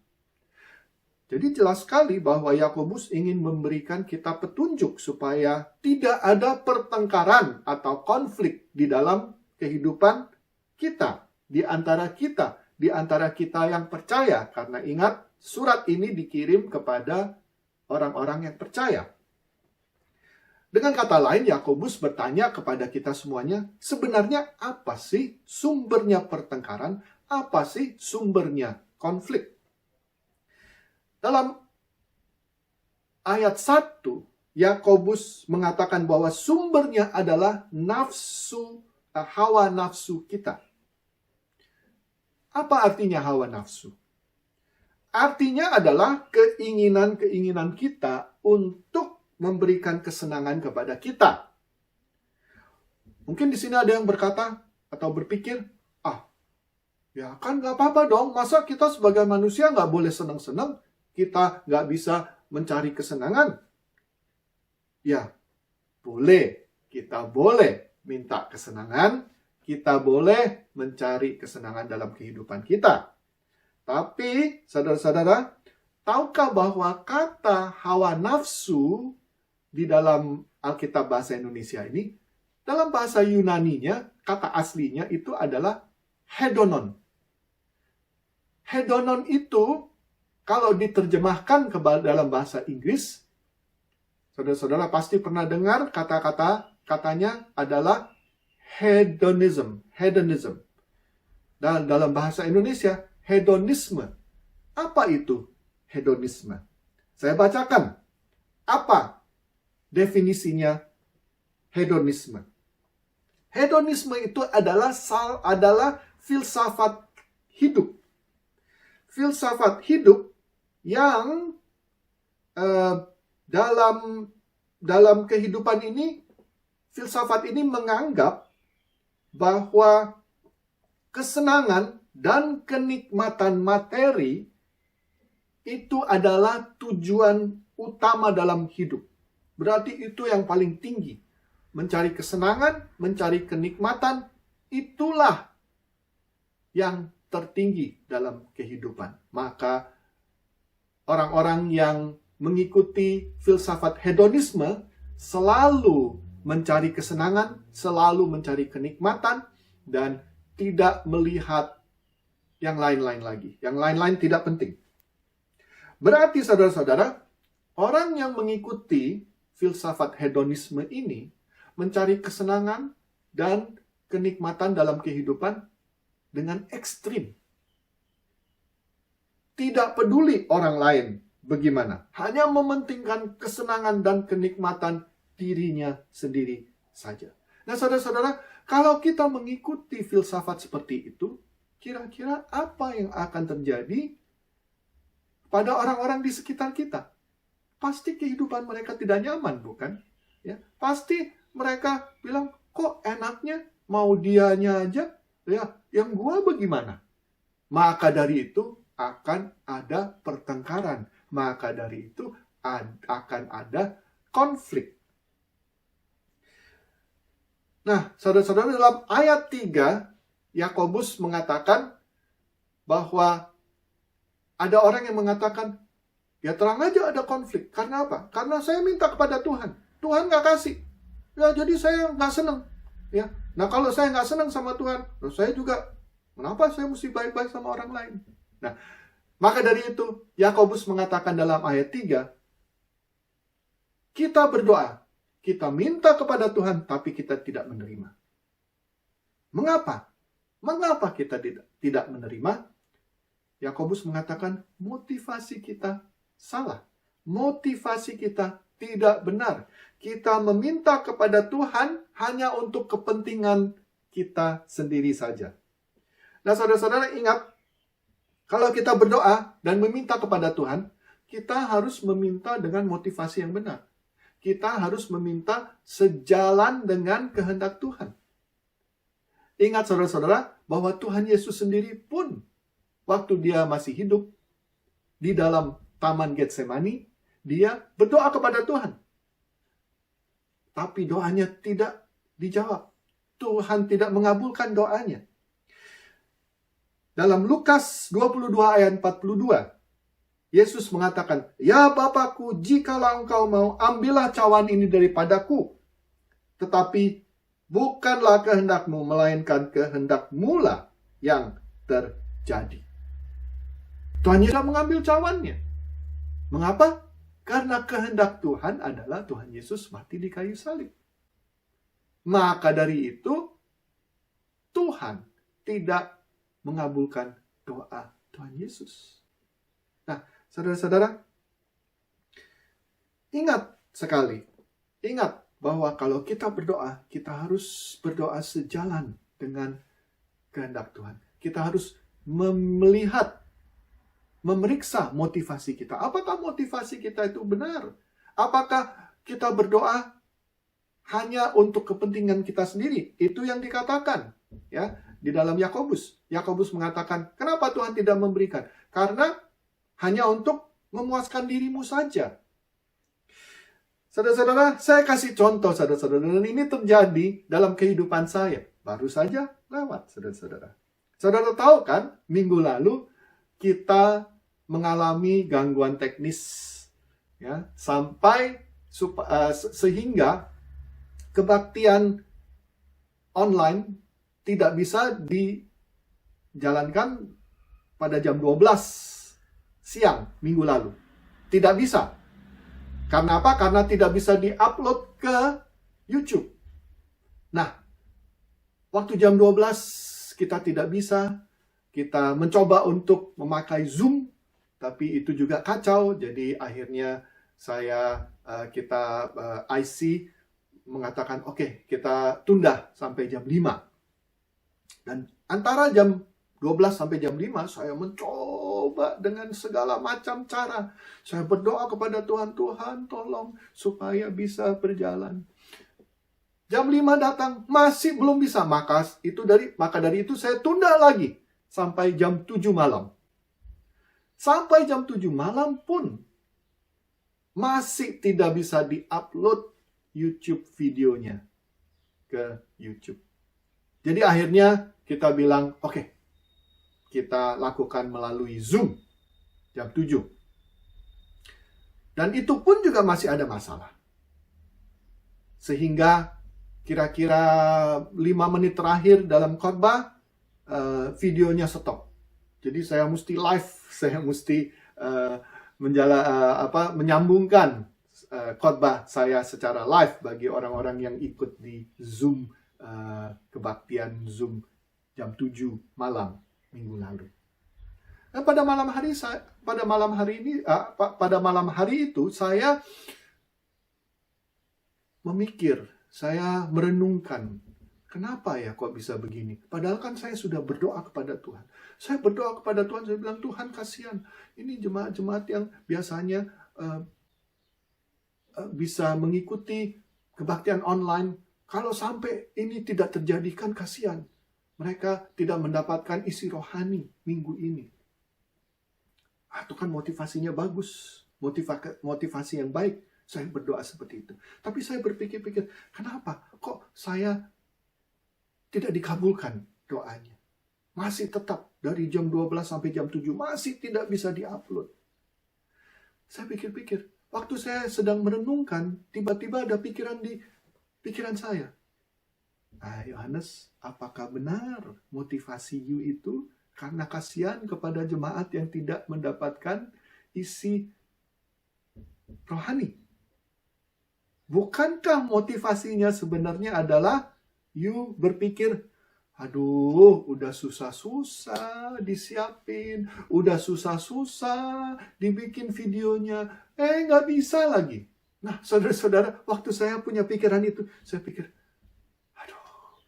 Jadi jelas sekali bahwa Yakobus ingin memberikan kita petunjuk supaya tidak ada pertengkaran atau konflik di dalam kehidupan kita, di antara kita yang percaya. Karena ingat, surat ini dikirim kepada orang-orang yang percaya. Dengan kata lain, Yakobus bertanya kepada kita semuanya, sebenarnya apa sih sumbernya pertengkaran? Apa sih sumbernya konflik? Dalam ayat 1, Yakobus mengatakan bahwa sumbernya adalah hawa nafsu kita. Apa artinya hawa nafsu? Artinya adalah keinginan-keinginan kita untuk memberikan kesenangan kepada kita. Mungkin di sini ada yang berkata atau berpikir, ya kan gak apa-apa dong, masa kita sebagai manusia gak boleh senang-senang? Kita gak bisa mencari kesenangan? Ya, boleh. Kita boleh minta kesenangan, kita boleh mencari kesenangan dalam kehidupan kita. Tapi, saudara-saudara, tahukah bahwa kata hawa nafsu di dalam Alkitab bahasa Indonesia ini, dalam bahasa Yunaninya, kata aslinya itu adalah hedonon. Hedonon itu, kalau diterjemahkan ke dalam bahasa Inggris, saudara-saudara pasti pernah dengar katanya adalah hedonism. Dan dalam bahasa Indonesia, hedonisme. Apa itu hedonisme? Saya bacakan. Apa definisinya hedonisme? Hedonisme itu adalah filsafat hidup. Filsafat hidup yang dalam kehidupan ini, filsafat ini menganggap bahwa kesenangan dan kenikmatan materi itu adalah tujuan utama dalam hidup. Berarti itu yang paling tinggi. Mencari kesenangan, mencari kenikmatan, itulah yang tertinggi dalam kehidupan. Maka orang-orang yang mengikuti filsafat hedonisme selalu mencari kesenangan, selalu mencari kenikmatan, dan tidak melihat yang lain-lain lagi. Yang lain-lain tidak penting. Berarti saudara-saudara, orang yang mengikuti filsafat hedonisme ini mencari kesenangan dan kenikmatan dalam kehidupan dengan ekstrim. Tidak peduli orang lain bagaimana. Hanya mementingkan kesenangan dan kenikmatan dirinya sendiri saja. Nah, saudara-saudara, kalau kita mengikuti filsafat seperti itu, kira-kira apa yang akan terjadi pada orang-orang di sekitar kita? Pasti kehidupan mereka tidak nyaman, bukan? Ya, pasti mereka bilang, kok enaknya mau dianya aja, ya, yang gua bagaimana? Maka dari itu akan ada pertengkaran. Maka dari itu akan ada konflik. Nah, saudara-saudara, dalam ayat 3, Yakobus mengatakan bahwa Ada orang yang mengatakan, ya terang aja ada konflik. Karena apa? Karena saya minta kepada Tuhan. Tuhan nggak kasih. Ya jadi saya nggak senang. Ya. Nah kalau saya nggak senang sama Tuhan, saya juga, kenapa saya mesti baik-baik sama orang lain? Nah, maka dari itu, Yakobus mengatakan dalam ayat 3, kita berdoa, kita minta kepada Tuhan, tapi kita tidak menerima. Mengapa? Mengapa kita tidak menerima? Yakobus mengatakan motivasi kita salah. Motivasi kita tidak benar. Kita meminta kepada Tuhan hanya untuk kepentingan kita sendiri saja. Nah, saudara-saudara ingat, kalau kita berdoa dan meminta kepada Tuhan, kita harus meminta dengan motivasi yang benar. Kita harus meminta sejalan dengan kehendak Tuhan. Ingat saudara-saudara, bahwa Tuhan Yesus sendiri pun, waktu dia masih hidup, di dalam Taman Getsemani, dia berdoa kepada Tuhan. Tapi doanya tidak dijawab. Tuhan tidak mengabulkan doanya. Dalam Lukas 22 ayat 42, Yesus mengatakan, ya Bapakku, jikalau engkau mau, ambillah cawan ini daripadaku. Tetapi bukanlah kehendakmu, melainkan kehendakmu lah yang terjadi. Tuhan Yesus mengambil cawannya. Mengapa? Karena kehendak Tuhan adalah Tuhan Yesus mati di kayu salib. Maka dari itu, Tuhan tidak mengabulkan doa Tuhan Yesus. Nah, saudara-saudara, ingat sekali. Ingat bahwa kalau kita berdoa, kita harus berdoa sejalan dengan kehendak Tuhan. Kita harus melihat, memeriksa motivasi kita. Apakah motivasi kita itu benar? Apakah kita berdoa hanya untuk kepentingan kita sendiri? Itu yang dikatakan ya di dalam Yakobus. Yakobus mengatakan, kenapa Tuhan tidak memberikan? Karena hanya untuk memuaskan dirimu saja. Saudara-saudara, saya kasih contoh, saudara-saudara, dan ini terjadi dalam kehidupan saya. Baru saja lewat, saudara-saudara. Saudara tahu kan, minggu lalu kita mengalami gangguan teknis, ya, sampai sehingga kebaktian online tidak bisa dijalankan pada jam 12 siang minggu lalu. Tidak bisa. Karena apa? Karena tidak bisa diupload ke YouTube. Nah, waktu jam 12 kita tidak bisa. Kita mencoba untuk memakai Zoom, tapi itu juga kacau. Jadi akhirnya kita IC mengatakan, oke, kita tunda sampai jam 5. Dan antara jam 12 sampai jam 5, saya mencoba dengan segala macam cara. Saya berdoa kepada Tuhan, Tuhan tolong supaya bisa berjalan. Jam 5 datang, masih belum bisa. Maka dari itu saya tunda lagi sampai jam 7 malam. Sampai jam 7 malam pun masih tidak bisa di-upload YouTube videonya ke YouTube. Jadi akhirnya kita bilang, oke, kita lakukan melalui Zoom jam 7. Dan itu pun juga masih ada masalah. Sehingga kira-kira 5 menit terakhir dalam khotbah, videonya stop. Jadi saya mesti live, saya mesti menyambungkan khotbah saya secara live bagi orang-orang yang ikut di Zoom, kebaktian Zoom jam 7 malam minggu lalu. Dan pada malam hari itu saya memikir, saya merenungkan, kenapa ya kok bisa begini? Padahal kan saya sudah berdoa kepada Tuhan. Saya berdoa kepada Tuhan, saya bilang, Tuhan kasihan. Ini jemaat-jemaat yang biasanya bisa mengikuti kebaktian online. Kalau sampai ini tidak terjadi, kan kasihan. Mereka tidak mendapatkan isi rohani minggu ini. Itu kan motivasinya bagus. Motivasi yang baik. Saya berdoa seperti itu. Tapi saya berpikir-pikir, kenapa kok saya tidak dikabulkan doanya? masih tetap dari jam 12 sampai jam 7 masih tidak bisa diupload. Saya pikir-pikir, waktu saya sedang merenungkan, tiba-tiba ada pikiran di pikiran saya. Yohanes, apakah benar motivasi you itu karena kasihan kepada jemaat yang tidak mendapatkan isi rohani? Bukankah motivasinya sebenarnya adalah you berpikir, aduh, udah susah-susah disiapin, udah susah-susah dibikin videonya, nggak bisa lagi. Nah, saudara-saudara, waktu saya punya pikiran itu, saya pikir, aduh,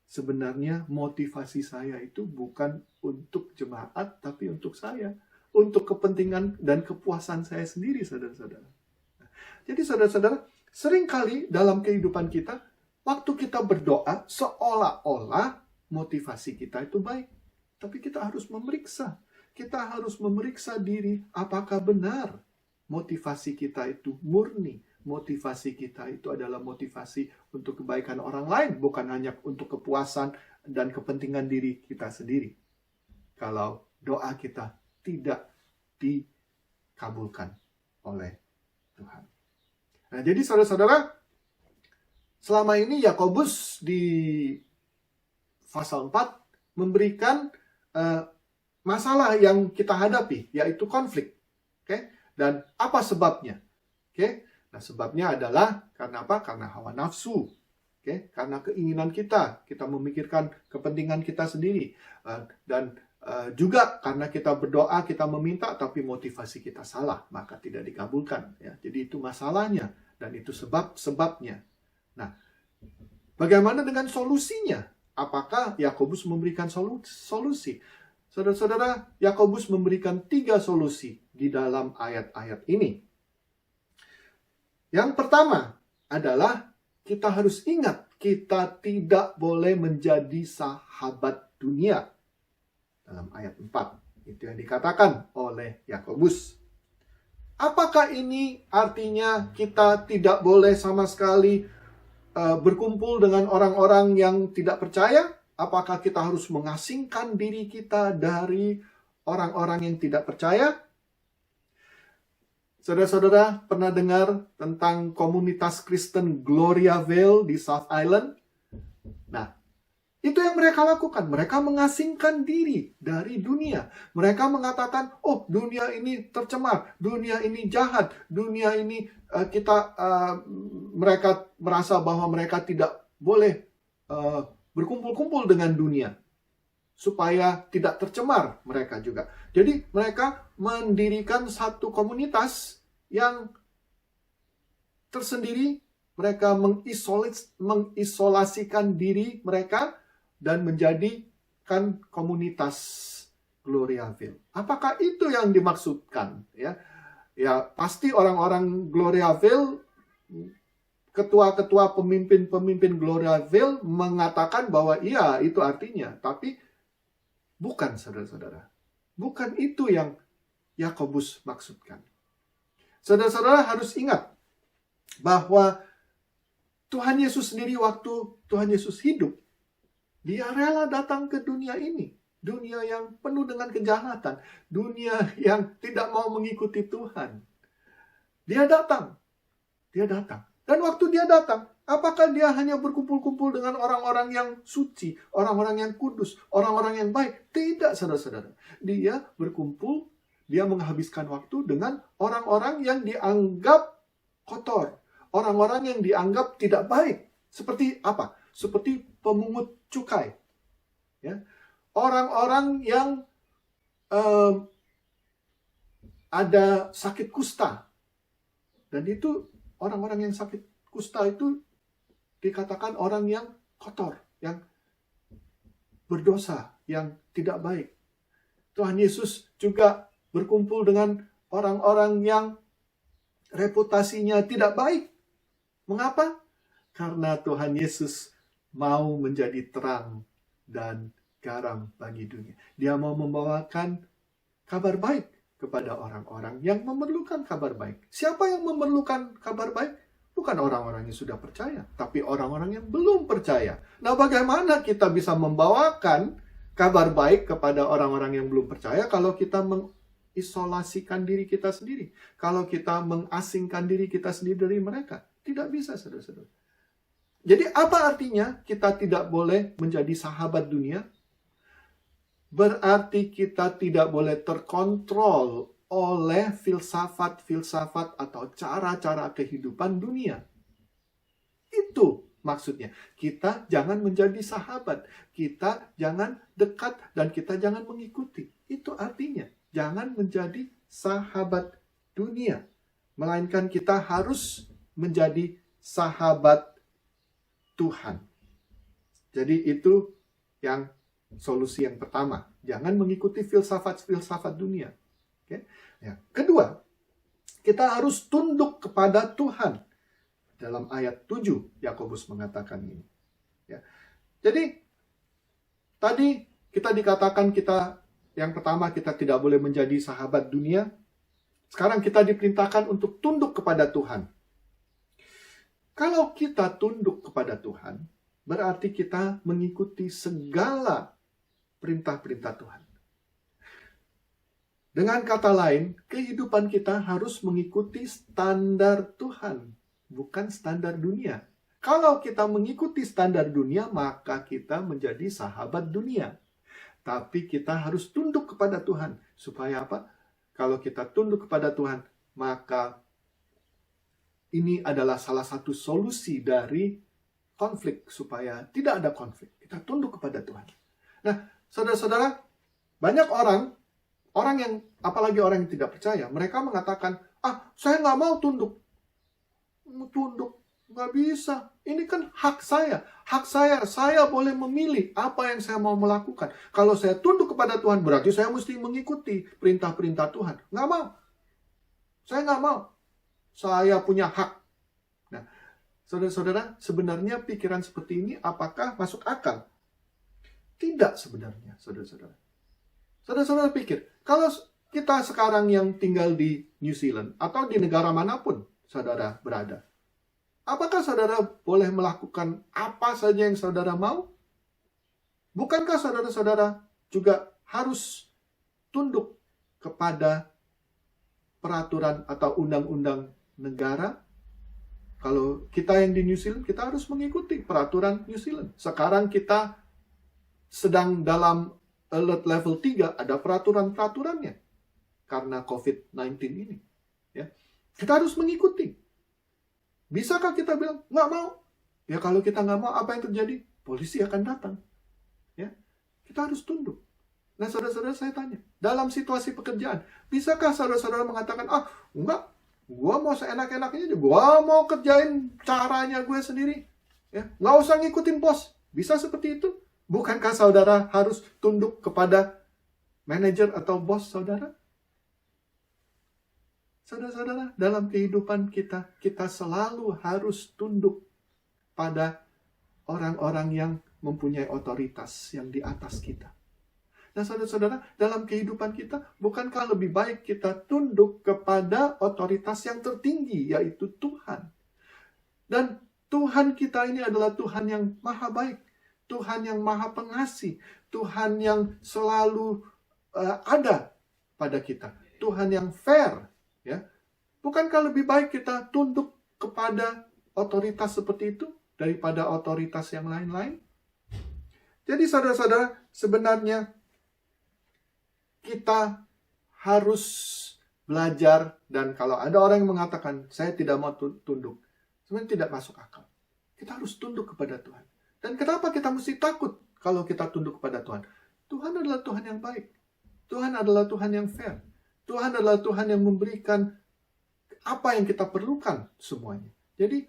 sebenarnya motivasi saya itu bukan untuk jemaat, tapi untuk saya. Untuk kepentingan dan kepuasan saya sendiri, saudara-saudara. Jadi, saudara-saudara, seringkali dalam kehidupan kita, waktu kita berdoa, seolah-olah motivasi kita itu baik. Tapi kita harus memeriksa. Kita harus memeriksa diri, apakah benar motivasi kita itu murni. Motivasi kita itu adalah motivasi untuk kebaikan orang lain, bukan hanya untuk kepuasan dan kepentingan diri kita sendiri. Kalau doa kita tidak dikabulkan oleh Tuhan. Nah, jadi saudara-saudara, selama ini Yakobus di pasal 4 memberikan masalah yang kita hadapi, yaitu konflik. Oke? Dan apa sebabnya? Oke? Nah, sebabnya adalah karena apa? Karena hawa nafsu. Oke? Karena keinginan kita memikirkan kepentingan kita sendiri. Dan juga karena kita berdoa, kita meminta, tapi motivasi kita salah, maka tidak dikabulkan. Ya. Jadi itu masalahnya, dan itu sebabnya. Nah, bagaimana dengan solusinya? Apakah Yakobus memberikan solusi? Saudara-saudara, Yakobus memberikan 3 solusi di dalam ayat-ayat ini. Yang pertama adalah kita harus ingat, kita tidak boleh menjadi sahabat dunia. Dalam ayat 4, itu yang dikatakan oleh Yakobus. Apakah ini artinya kita tidak boleh sama sekali berkumpul dengan orang-orang yang tidak percaya? Apakah kita harus mengasingkan diri kita dari orang-orang yang tidak percaya? Saudara-saudara pernah dengar tentang komunitas Kristen Gloria Vale di South Island? Nah, itu yang mereka lakukan. Mereka mengasingkan diri dari dunia. Mereka mengatakan, oh, dunia ini tercemar, dunia ini jahat, dunia ini mereka merasa bahwa mereka tidak boleh berkumpul-kumpul dengan dunia supaya tidak tercemar mereka juga. Jadi mereka mendirikan satu komunitas yang tersendiri. Mereka mengisolasikan diri mereka dan menjadikan komunitas Gloriaville. Apakah itu yang dimaksudkan? Ya pasti orang-orang Gloriaville, ketua-ketua pemimpin Gloriaville mengatakan bahwa iya, itu artinya. Tapi bukan, saudara-saudara. Bukan itu yang Yakobus maksudkan. Saudara-saudara harus ingat bahwa Tuhan Yesus sendiri, waktu Tuhan Yesus hidup, Dia rela datang ke dunia ini. Dunia yang penuh dengan kejahatan. Dunia yang tidak mau mengikuti Tuhan. Dia datang. Dan waktu Dia datang, apakah Dia hanya berkumpul-kumpul dengan orang-orang yang suci, orang-orang yang kudus, orang-orang yang baik? Tidak, saudara-saudara. Dia berkumpul, Dia menghabiskan waktu dengan orang-orang yang dianggap kotor. Orang-orang yang dianggap tidak baik. Seperti apa? Seperti pemungut cukai. Ya. Orang-orang yang ada sakit kusta. Dan itu orang-orang yang sakit kusta itu dikatakan orang yang kotor, yang berdosa, yang tidak baik. Tuhan Yesus juga berkumpul dengan orang-orang yang reputasinya tidak baik. Mengapa? Karena Tuhan Yesus mau menjadi terang dan garam bagi dunia. Dia mau membawakan kabar baik kepada orang-orang yang memerlukan kabar baik. Siapa yang memerlukan kabar baik? Bukan orang-orang yang sudah percaya, tapi orang-orang yang belum percaya. Nah, bagaimana kita bisa membawakan kabar baik kepada orang-orang yang belum percaya kalau kita mengisolasikan diri kita sendiri. Kalau kita mengasingkan diri kita sendiri dari mereka. Tidak bisa, saudara-saudara. Jadi apa artinya kita tidak boleh menjadi sahabat dunia? Berarti kita tidak boleh terkontrol oleh filsafat-filsafat atau cara-cara kehidupan dunia. Itu maksudnya. Kita jangan menjadi sahabat. Kita jangan dekat dan kita jangan mengikuti. Itu artinya. Jangan menjadi sahabat dunia. Melainkan kita harus menjadi sahabat Tuhan. Jadi itu yang solusi yang pertama. Jangan mengikuti filsafat-filsafat dunia. Oke? Ya. Kedua, kita harus tunduk kepada Tuhan. Dalam ayat 7, Yakobus mengatakan ini. Ya. Jadi, tadi kita dikatakan yang pertama kita tidak boleh menjadi sahabat dunia. Sekarang kita diperintahkan untuk tunduk kepada Tuhan. Kalau kita tunduk kepada Tuhan, berarti kita mengikuti segala perintah-perintah Tuhan. Dengan kata lain, kehidupan kita harus mengikuti standar Tuhan, bukan standar dunia. Kalau kita mengikuti standar dunia, maka kita menjadi sahabat dunia. Tapi kita harus tunduk kepada Tuhan. Supaya apa? Kalau kita tunduk kepada Tuhan, maka ini adalah salah satu solusi dari konflik, supaya tidak ada konflik. Kita tunduk kepada Tuhan. Nah, saudara-saudara, banyak orang yang, apalagi orang yang tidak percaya, mereka mengatakan, saya nggak mau tunduk. Tunduk, nggak bisa. Ini kan hak saya. Hak saya boleh memilih apa yang saya mau melakukan. Kalau saya tunduk kepada Tuhan, berarti saya mesti mengikuti perintah-perintah Tuhan. Nggak mau. Saya nggak mau. Saya punya hak. Nah, saudara-saudara, sebenarnya pikiran seperti ini apakah masuk akal? Tidak sebenarnya, saudara-saudara. Saudara-saudara pikir, kalau kita sekarang yang tinggal di New Zealand atau di negara manapun saudara berada, apakah saudara boleh melakukan apa saja yang saudara mau? Bukankah saudara-saudara juga harus tunduk kepada peraturan atau undang-undang negara? Kalau kita yang di New Zealand, kita harus mengikuti peraturan New Zealand. Sekarang kita sedang dalam alert level 3, ada peraturan-peraturannya karena COVID-19 ini. Ya. Kita harus mengikuti. Bisakah kita bilang, nggak mau? Ya kalau kita nggak mau, apa yang terjadi? Polisi akan datang. Ya. Kita harus tunduk. Nah, saudara-saudara, saya tanya, dalam situasi pekerjaan, bisakah saudara-saudara mengatakan, enggak, gua mau seenak-enaknya aja, gua mau kerjain caranya gue sendiri. Ya, nggak usah ngikutin bos. Bisa seperti itu? Bukankah saudara harus tunduk kepada manajer atau bos saudara? Saudara-saudara, dalam kehidupan kita selalu harus tunduk pada orang-orang yang mempunyai otoritas yang di atas kita. Nah, saudara-saudara, dalam kehidupan kita, bukankah lebih baik kita tunduk kepada otoritas yang tertinggi, yaitu Tuhan? Dan Tuhan kita ini adalah Tuhan yang maha baik, Tuhan yang maha pengasih, Tuhan yang selalu ada pada kita, Tuhan yang fair. Ya. Bukankah lebih baik kita tunduk kepada otoritas seperti itu daripada otoritas yang lain-lain? Jadi saudara-saudara, sebenarnya kita harus belajar, dan kalau ada orang yang mengatakan, saya tidak mau tunduk, sebenarnya tidak masuk akal. Kita harus tunduk kepada Tuhan. Dan kenapa kita mesti takut kalau kita tunduk kepada Tuhan? Tuhan adalah Tuhan yang baik. Tuhan adalah Tuhan yang fair. Tuhan adalah Tuhan yang memberikan apa yang kita perlukan semuanya. Jadi,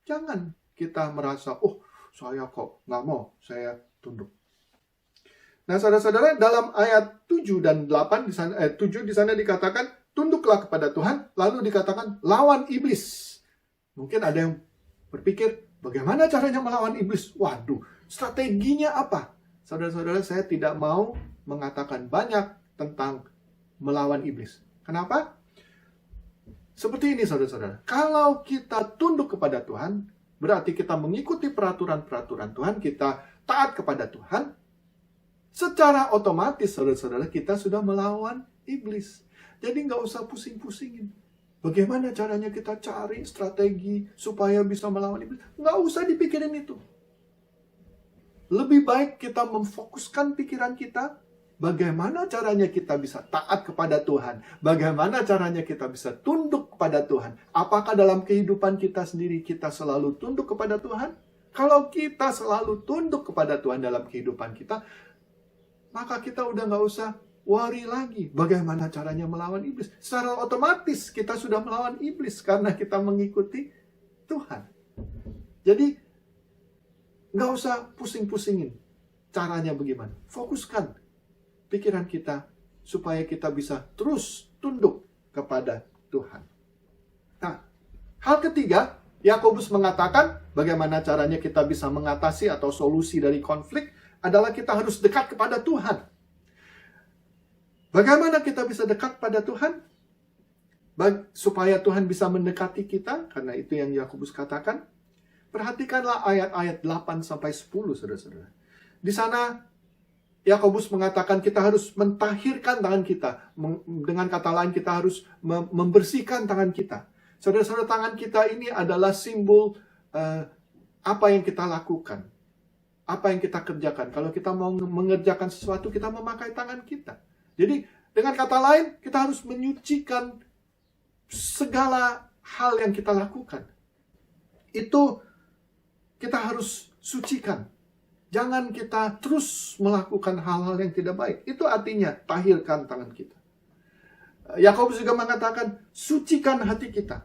jangan kita merasa, saya kok nggak mau, saya tunduk. Nah, saudara-saudara, dalam ayat 7 dan 8 di sana, 7 di sana dikatakan, tunduklah kepada Tuhan, lalu dikatakan, lawan iblis. Mungkin ada yang berpikir, bagaimana caranya melawan iblis? Waduh, strateginya apa? Saudara-saudara, saya tidak mau mengatakan banyak tentang melawan iblis. Kenapa? Seperti ini, saudara-saudara. Kalau kita tunduk kepada Tuhan, berarti kita mengikuti peraturan-peraturan Tuhan, kita taat kepada Tuhan. secara otomatis saudara-saudara kita sudah melawan iblis. Jadi nggak usah pusing-pusingin. Bagaimana caranya kita cari strategi supaya bisa melawan iblis? Nggak usah dipikirin itu. Lebih baik kita memfokuskan pikiran kita, bagaimana caranya kita bisa taat kepada Tuhan, bagaimana caranya kita bisa tunduk kepada Tuhan. Apakah dalam kehidupan kita sendiri kita selalu tunduk kepada Tuhan? Kalau kita selalu tunduk kepada Tuhan dalam kehidupan kita, maka kita udah nggak usah worry lagi bagaimana caranya melawan iblis. Secara otomatis kita sudah melawan iblis karena kita mengikuti Tuhan. Jadi nggak usah pusing-pusingin caranya bagaimana. Fokuskan pikiran kita supaya kita bisa terus tunduk kepada Tuhan. Nah, hal ketiga, Yakobus mengatakan bagaimana caranya kita bisa mengatasi atau solusi dari konflik adalah kita harus dekat kepada Tuhan. Bagaimana kita bisa dekat pada Tuhan? Supaya Tuhan bisa mendekati kita, karena itu yang Yakobus katakan. Perhatikanlah ayat-ayat 8-10, saudara-saudara. Di sana Yakobus mengatakan kita harus mentahirkan tangan kita. Dengan kata lain kita harus membersihkan tangan kita. Saudara-saudara, tangan kita ini adalah simbol apa yang kita lakukan. Apa yang kita kerjakan. Kalau kita mau mengerjakan sesuatu, kita memakai tangan kita. Jadi, dengan kata lain, kita harus menyucikan segala hal yang kita lakukan. Itu kita harus sucikan. Jangan kita terus melakukan hal-hal yang tidak baik. Itu artinya tahirkan tangan kita. Yakobus juga mengatakan, sucikan hati kita.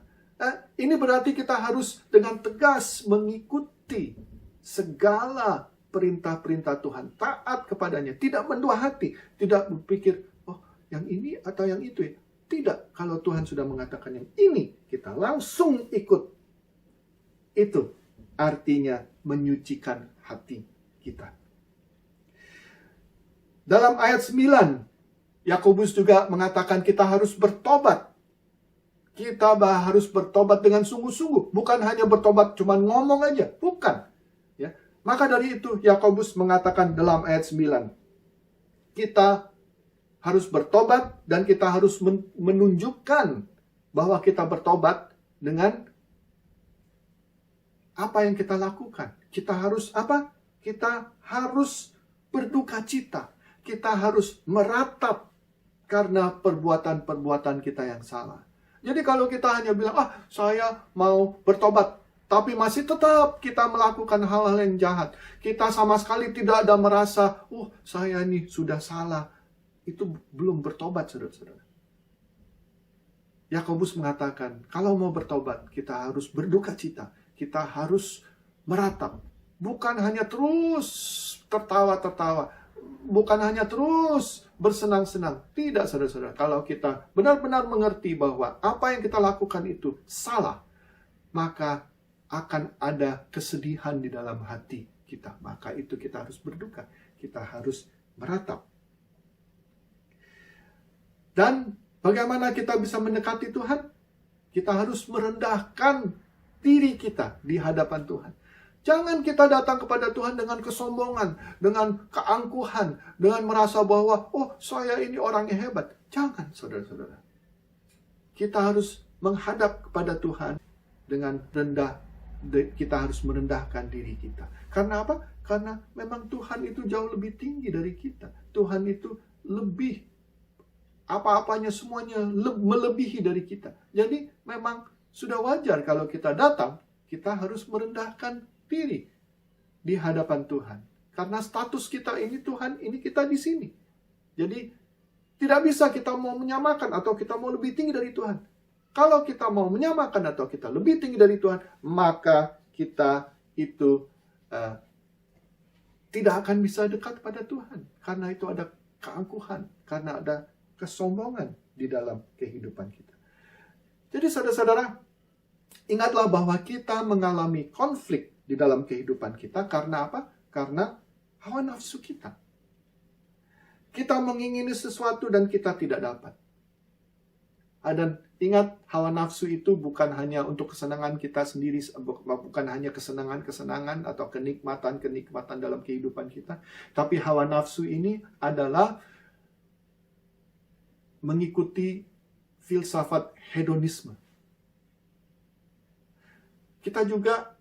Ini berarti kita harus dengan tegas mengikuti segala perintah-perintah Tuhan. Taat kepadanya. Tidak mendua hati. Tidak berpikir, oh yang ini atau yang itu ya. Tidak. Kalau Tuhan sudah mengatakan yang ini, kita langsung ikut. Itu artinya menyucikan hati kita. Dalam ayat 9, Yakobus juga mengatakan kita harus bertobat. Kita harus bertobat dengan sungguh-sungguh. Bukan hanya bertobat cuma ngomong aja. Bukan. Ya. Maka dari itu Yakobus mengatakan dalam ayat 9. Kita harus bertobat dan kita harus menunjukkan bahwa kita bertobat dengan apa yang kita lakukan. Kita harus apa? Kita harus berduka cita. Kita harus meratap karena perbuatan-perbuatan kita yang salah. Jadi kalau kita hanya bilang, saya mau bertobat, tapi masih tetap kita melakukan hal-hal yang jahat. Kita sama sekali tidak ada merasa, saya ini sudah salah. Itu belum bertobat, saudara-saudara. Yakobus mengatakan, kalau mau bertobat, kita harus berduka cita. Kita harus meratap. Bukan hanya terus tertawa-tertawa. Bukan hanya terus bersenang-senang. Tidak, saudara-saudara. Kalau kita benar-benar mengerti bahwa apa yang kita lakukan itu salah, maka akan ada kesedihan di dalam hati kita. Maka itu kita harus berduka. Kita harus meratap. Dan bagaimana kita bisa mendekati Tuhan? Kita harus merendahkan diri kita di hadapan Tuhan. Jangan kita datang kepada Tuhan dengan kesombongan, dengan keangkuhan, dengan merasa bahwa, saya ini orang yang hebat. Jangan, saudara-saudara. Kita harus menghadap kepada Tuhan dengan rendah. Kita harus merendahkan diri kita. Karena apa? Karena memang Tuhan itu jauh lebih tinggi dari kita. Tuhan itu lebih, apa-apanya semuanya melebihi dari kita. Jadi memang sudah wajar kalau kita datang, kita harus merendahkan diri di hadapan Tuhan. Karena status kita ini Tuhan, ini kita di sini. Jadi tidak bisa kita mau menyamakan atau kita mau lebih tinggi dari Tuhan. Kalau kita mau menyamakan atau kita lebih tinggi dari Tuhan, maka kita itu tidak akan bisa dekat pada Tuhan. Karena itu ada keangkuhan, karena ada kesombongan di dalam kehidupan kita. Jadi saudara-saudara, ingatlah bahwa kita mengalami konflik di dalam kehidupan kita karena apa? Karena hawa nafsu kita. Kita mengingini sesuatu dan kita tidak dapat. Dan ingat, hawa nafsu itu bukan hanya untuk kesenangan kita sendiri, bukan hanya kesenangan-kesenangan atau kenikmatan-kenikmatan dalam kehidupan kita, tapi hawa nafsu ini adalah mengikuti filsafat hedonisme. Kita juga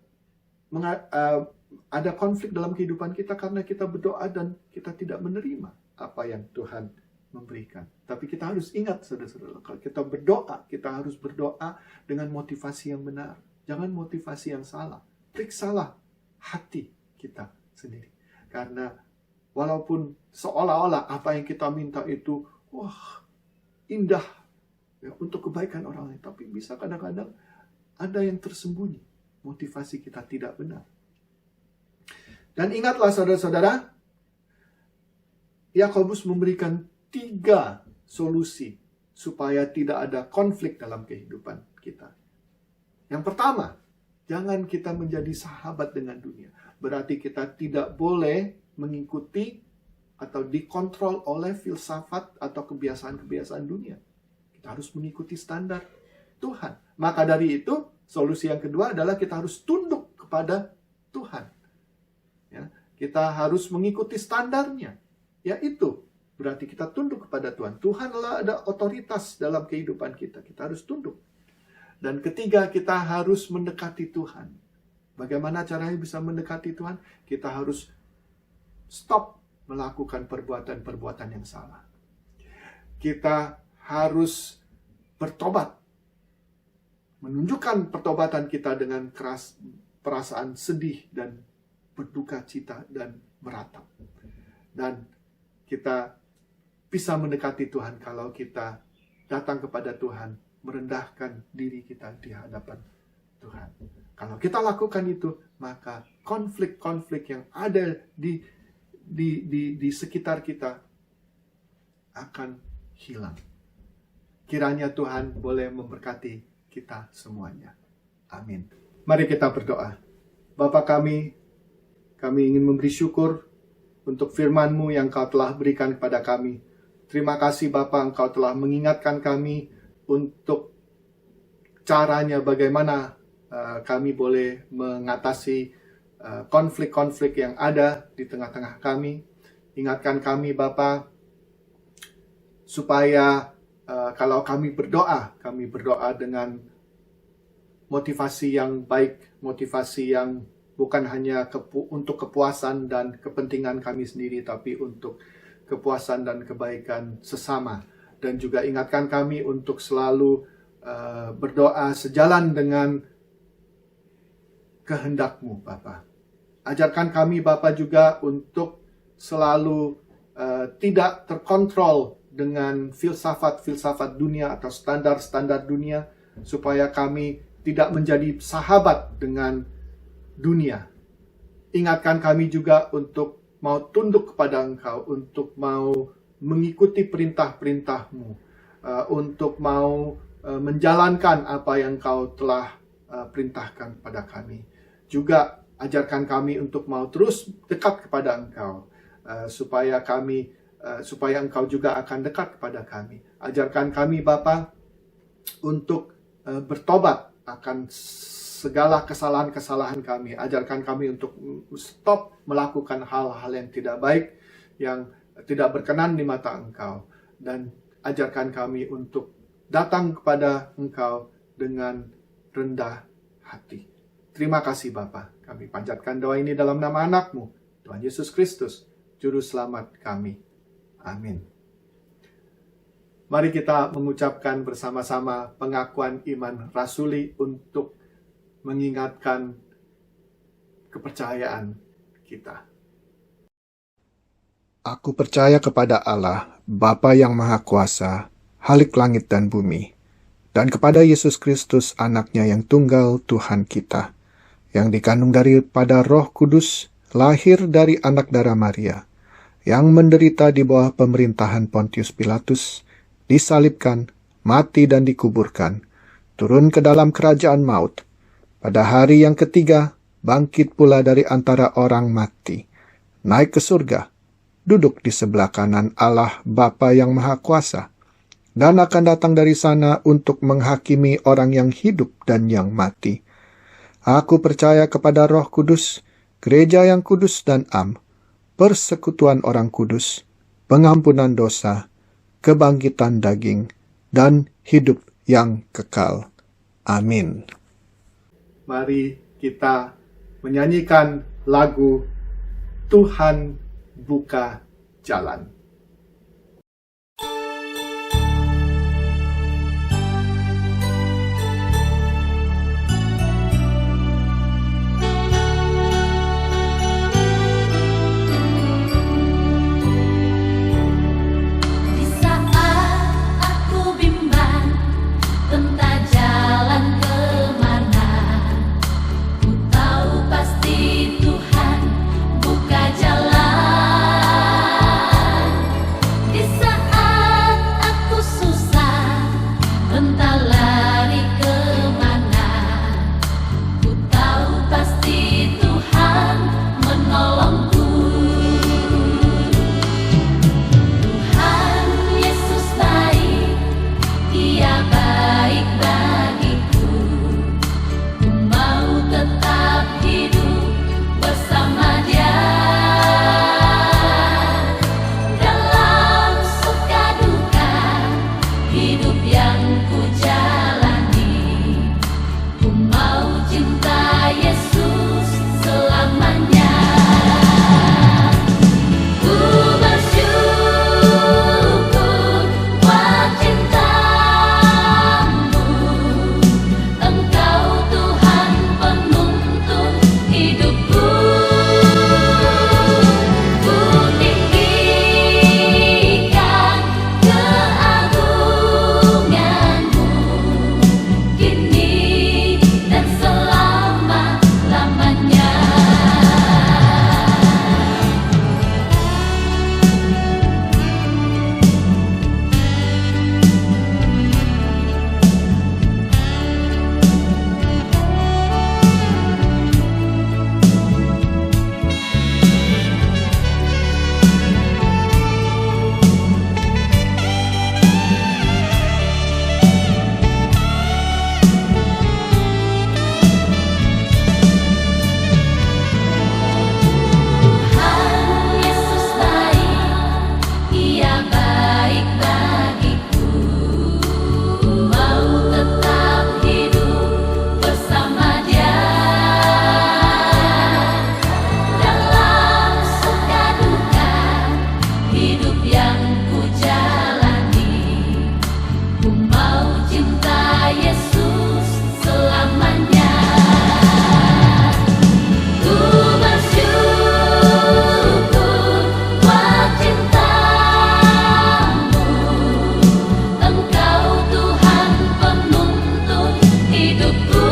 ada konflik dalam kehidupan kita karena kita berdoa dan kita tidak menerima apa yang Tuhan memberikan. Tapi kita harus ingat, saudara-saudara, kalau kita berdoa, kita harus berdoa dengan motivasi yang benar. Jangan motivasi yang salah. Periksalah hati kita sendiri. Karena walaupun seolah-olah apa yang kita minta itu, indah ya, untuk kebaikan orang lain. Tapi bisa kadang-kadang ada yang tersembunyi. Motivasi kita tidak benar. Dan ingatlah saudara-saudara, Yakobus memberikan 3 solusi supaya tidak ada konflik dalam kehidupan kita. Yang pertama, jangan kita menjadi sahabat dengan dunia. Berarti kita tidak boleh mengikuti atau dikontrol oleh filsafat atau kebiasaan-kebiasaan dunia. Kita harus mengikuti standar Tuhan. Maka dari itu, solusi yang kedua adalah kita harus tunduk kepada Tuhan. Ya, kita harus mengikuti standarnya. Yaitu, berarti kita tunduk kepada Tuhan. Tuhanlah ada otoritas dalam kehidupan kita. Kita harus tunduk. Dan ketiga, kita harus mendekati Tuhan. Bagaimana caranya bisa mendekati Tuhan? Kita harus stop melakukan perbuatan-perbuatan yang salah. Kita harus bertobat. Menunjukkan pertobatan kita dengan keras, perasaan sedih dan berduka cita dan meratap. Dan kita bisa mendekati Tuhan kalau kita datang kepada Tuhan, merendahkan diri kita di hadapan Tuhan. Kalau kita lakukan itu, maka konflik-konflik yang ada di sekitar kita akan hilang. Kiranya Tuhan boleh memberkati kita semuanya. Amin. Mari kita berdoa. Bapa kami ingin memberi syukur untuk firman-Mu yang Kau telah berikan kepada kami. Terima kasih Bapa, Engkau telah mengingatkan kami untuk caranya bagaimana kami boleh mengatasi konflik-konflik yang ada di tengah-tengah kami. Ingatkan kami Bapa, supaya kalau kami berdoa dengan motivasi yang baik, motivasi yang bukan hanya untuk kepuasan dan kepentingan kami sendiri, tapi untuk kepuasan dan kebaikan sesama. Dan juga ingatkan kami untuk selalu berdoa sejalan dengan kehendak-Mu, Bapa. Ajarkan kami, Bapa, juga untuk selalu tidak terkontrol dengan filsafat-filsafat dunia atau standar-standar dunia, supaya kami tidak menjadi sahabat dengan dunia. Ingatkan kami juga untuk mau tunduk kepada Engkau, untuk mau mengikuti perintah-perintah-Mu, untuk mau menjalankan apa yang Engkau telah perintahkan kepada kami. Juga ajarkan kami untuk mau terus dekat kepada Engkau, supaya Engkau juga akan dekat kepada kami. Ajarkan kami Bapa untuk bertobat akan segala kesalahan-kesalahan kami. Ajarkan kami untuk stop melakukan hal-hal yang tidak baik, yang tidak berkenan di mata Engkau. Dan ajarkan kami untuk datang kepada Engkau dengan rendah hati. Terima kasih Bapa. Kami panjatkan doa ini dalam nama anak-Mu, Tuhan Yesus Kristus, Juru Selamat kami. Amin. Mari kita mengucapkan bersama-sama pengakuan iman rasuli untuk mengingatkan kepercayaan kita. Aku percaya kepada Allah, Bapa yang Maha Kuasa, Halik langit dan bumi, dan kepada Yesus Kristus, Anaknya yang tunggal Tuhan kita, yang dikandung daripada Roh Kudus, lahir dari anak darah Maria, yang menderita di bawah pemerintahan Pontius Pilatus, disalibkan, mati dan dikuburkan, turun ke dalam kerajaan maut, pada hari yang ketiga, bangkit pula dari antara orang mati, naik ke surga, duduk di sebelah kanan Allah Bapa yang Maha Kuasa, dan akan datang dari sana untuk menghakimi orang yang hidup dan yang mati. Aku percaya kepada Roh Kudus, gereja yang kudus dan am, persekutuan orang kudus, pengampunan dosa, kebangkitan daging, dan hidup yang kekal. Amin. Mari kita menyanyikan lagu Tuhan Buka Jalan. Di saat aku bimbang entah jalan kemana, ku tahu pasti Tuhan buka jalan. Di saat aku susah entah lari kemana, ku tahu pasti Tuhan menolongku. Tuhan Yesus baik, Dia baik bagiku. Ku mau tetap hidup bersama Dia. Dalam suka duka hidup yang ku jalani, ku mau cinta Yesus selamanya. Ku bersyukur buat cinta-Mu, Engkau Tuhan penuntun hidupku. Ku tinggikan keagungan-Mu, kini dan selama-lamanya. Tuhan Yesus baik, Ia baik bagiku. Ku mau tetap hidup bersama Dia. Dalam suka duka hidup yang ku jalani, ku mau cinta Yesus selamanya. Ku bersyukur buat cinta-Mu, Engkau Tuhan penuntun hidupku.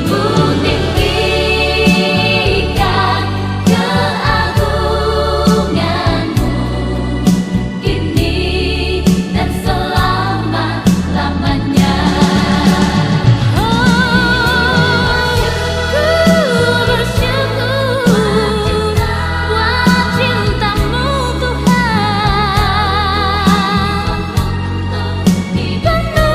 Ku tinggikan keagungan-Mu, kini dan selama-lamanya. Ku bersyukur buat cinta-Mu Tuhan, penuntun hidupku.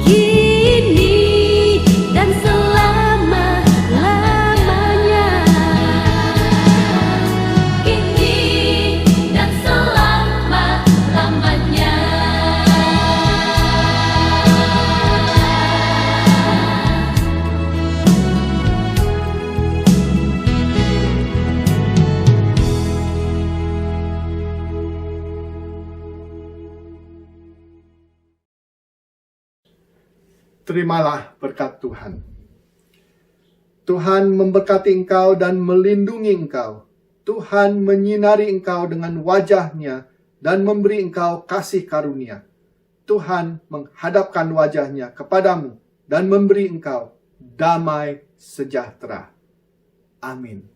Kini dan selama-lamanya. Kini dan selama-lamanya. Terimalah berkat Tuhan. Tuhan memberkati engkau dan melindungi engkau. Tuhan menyinari engkau dengan wajah-Nya dan memberi engkau kasih karunia. Tuhan menghadapkan wajah-Nya kepadamu dan memberi engkau damai sejahtera. Amin.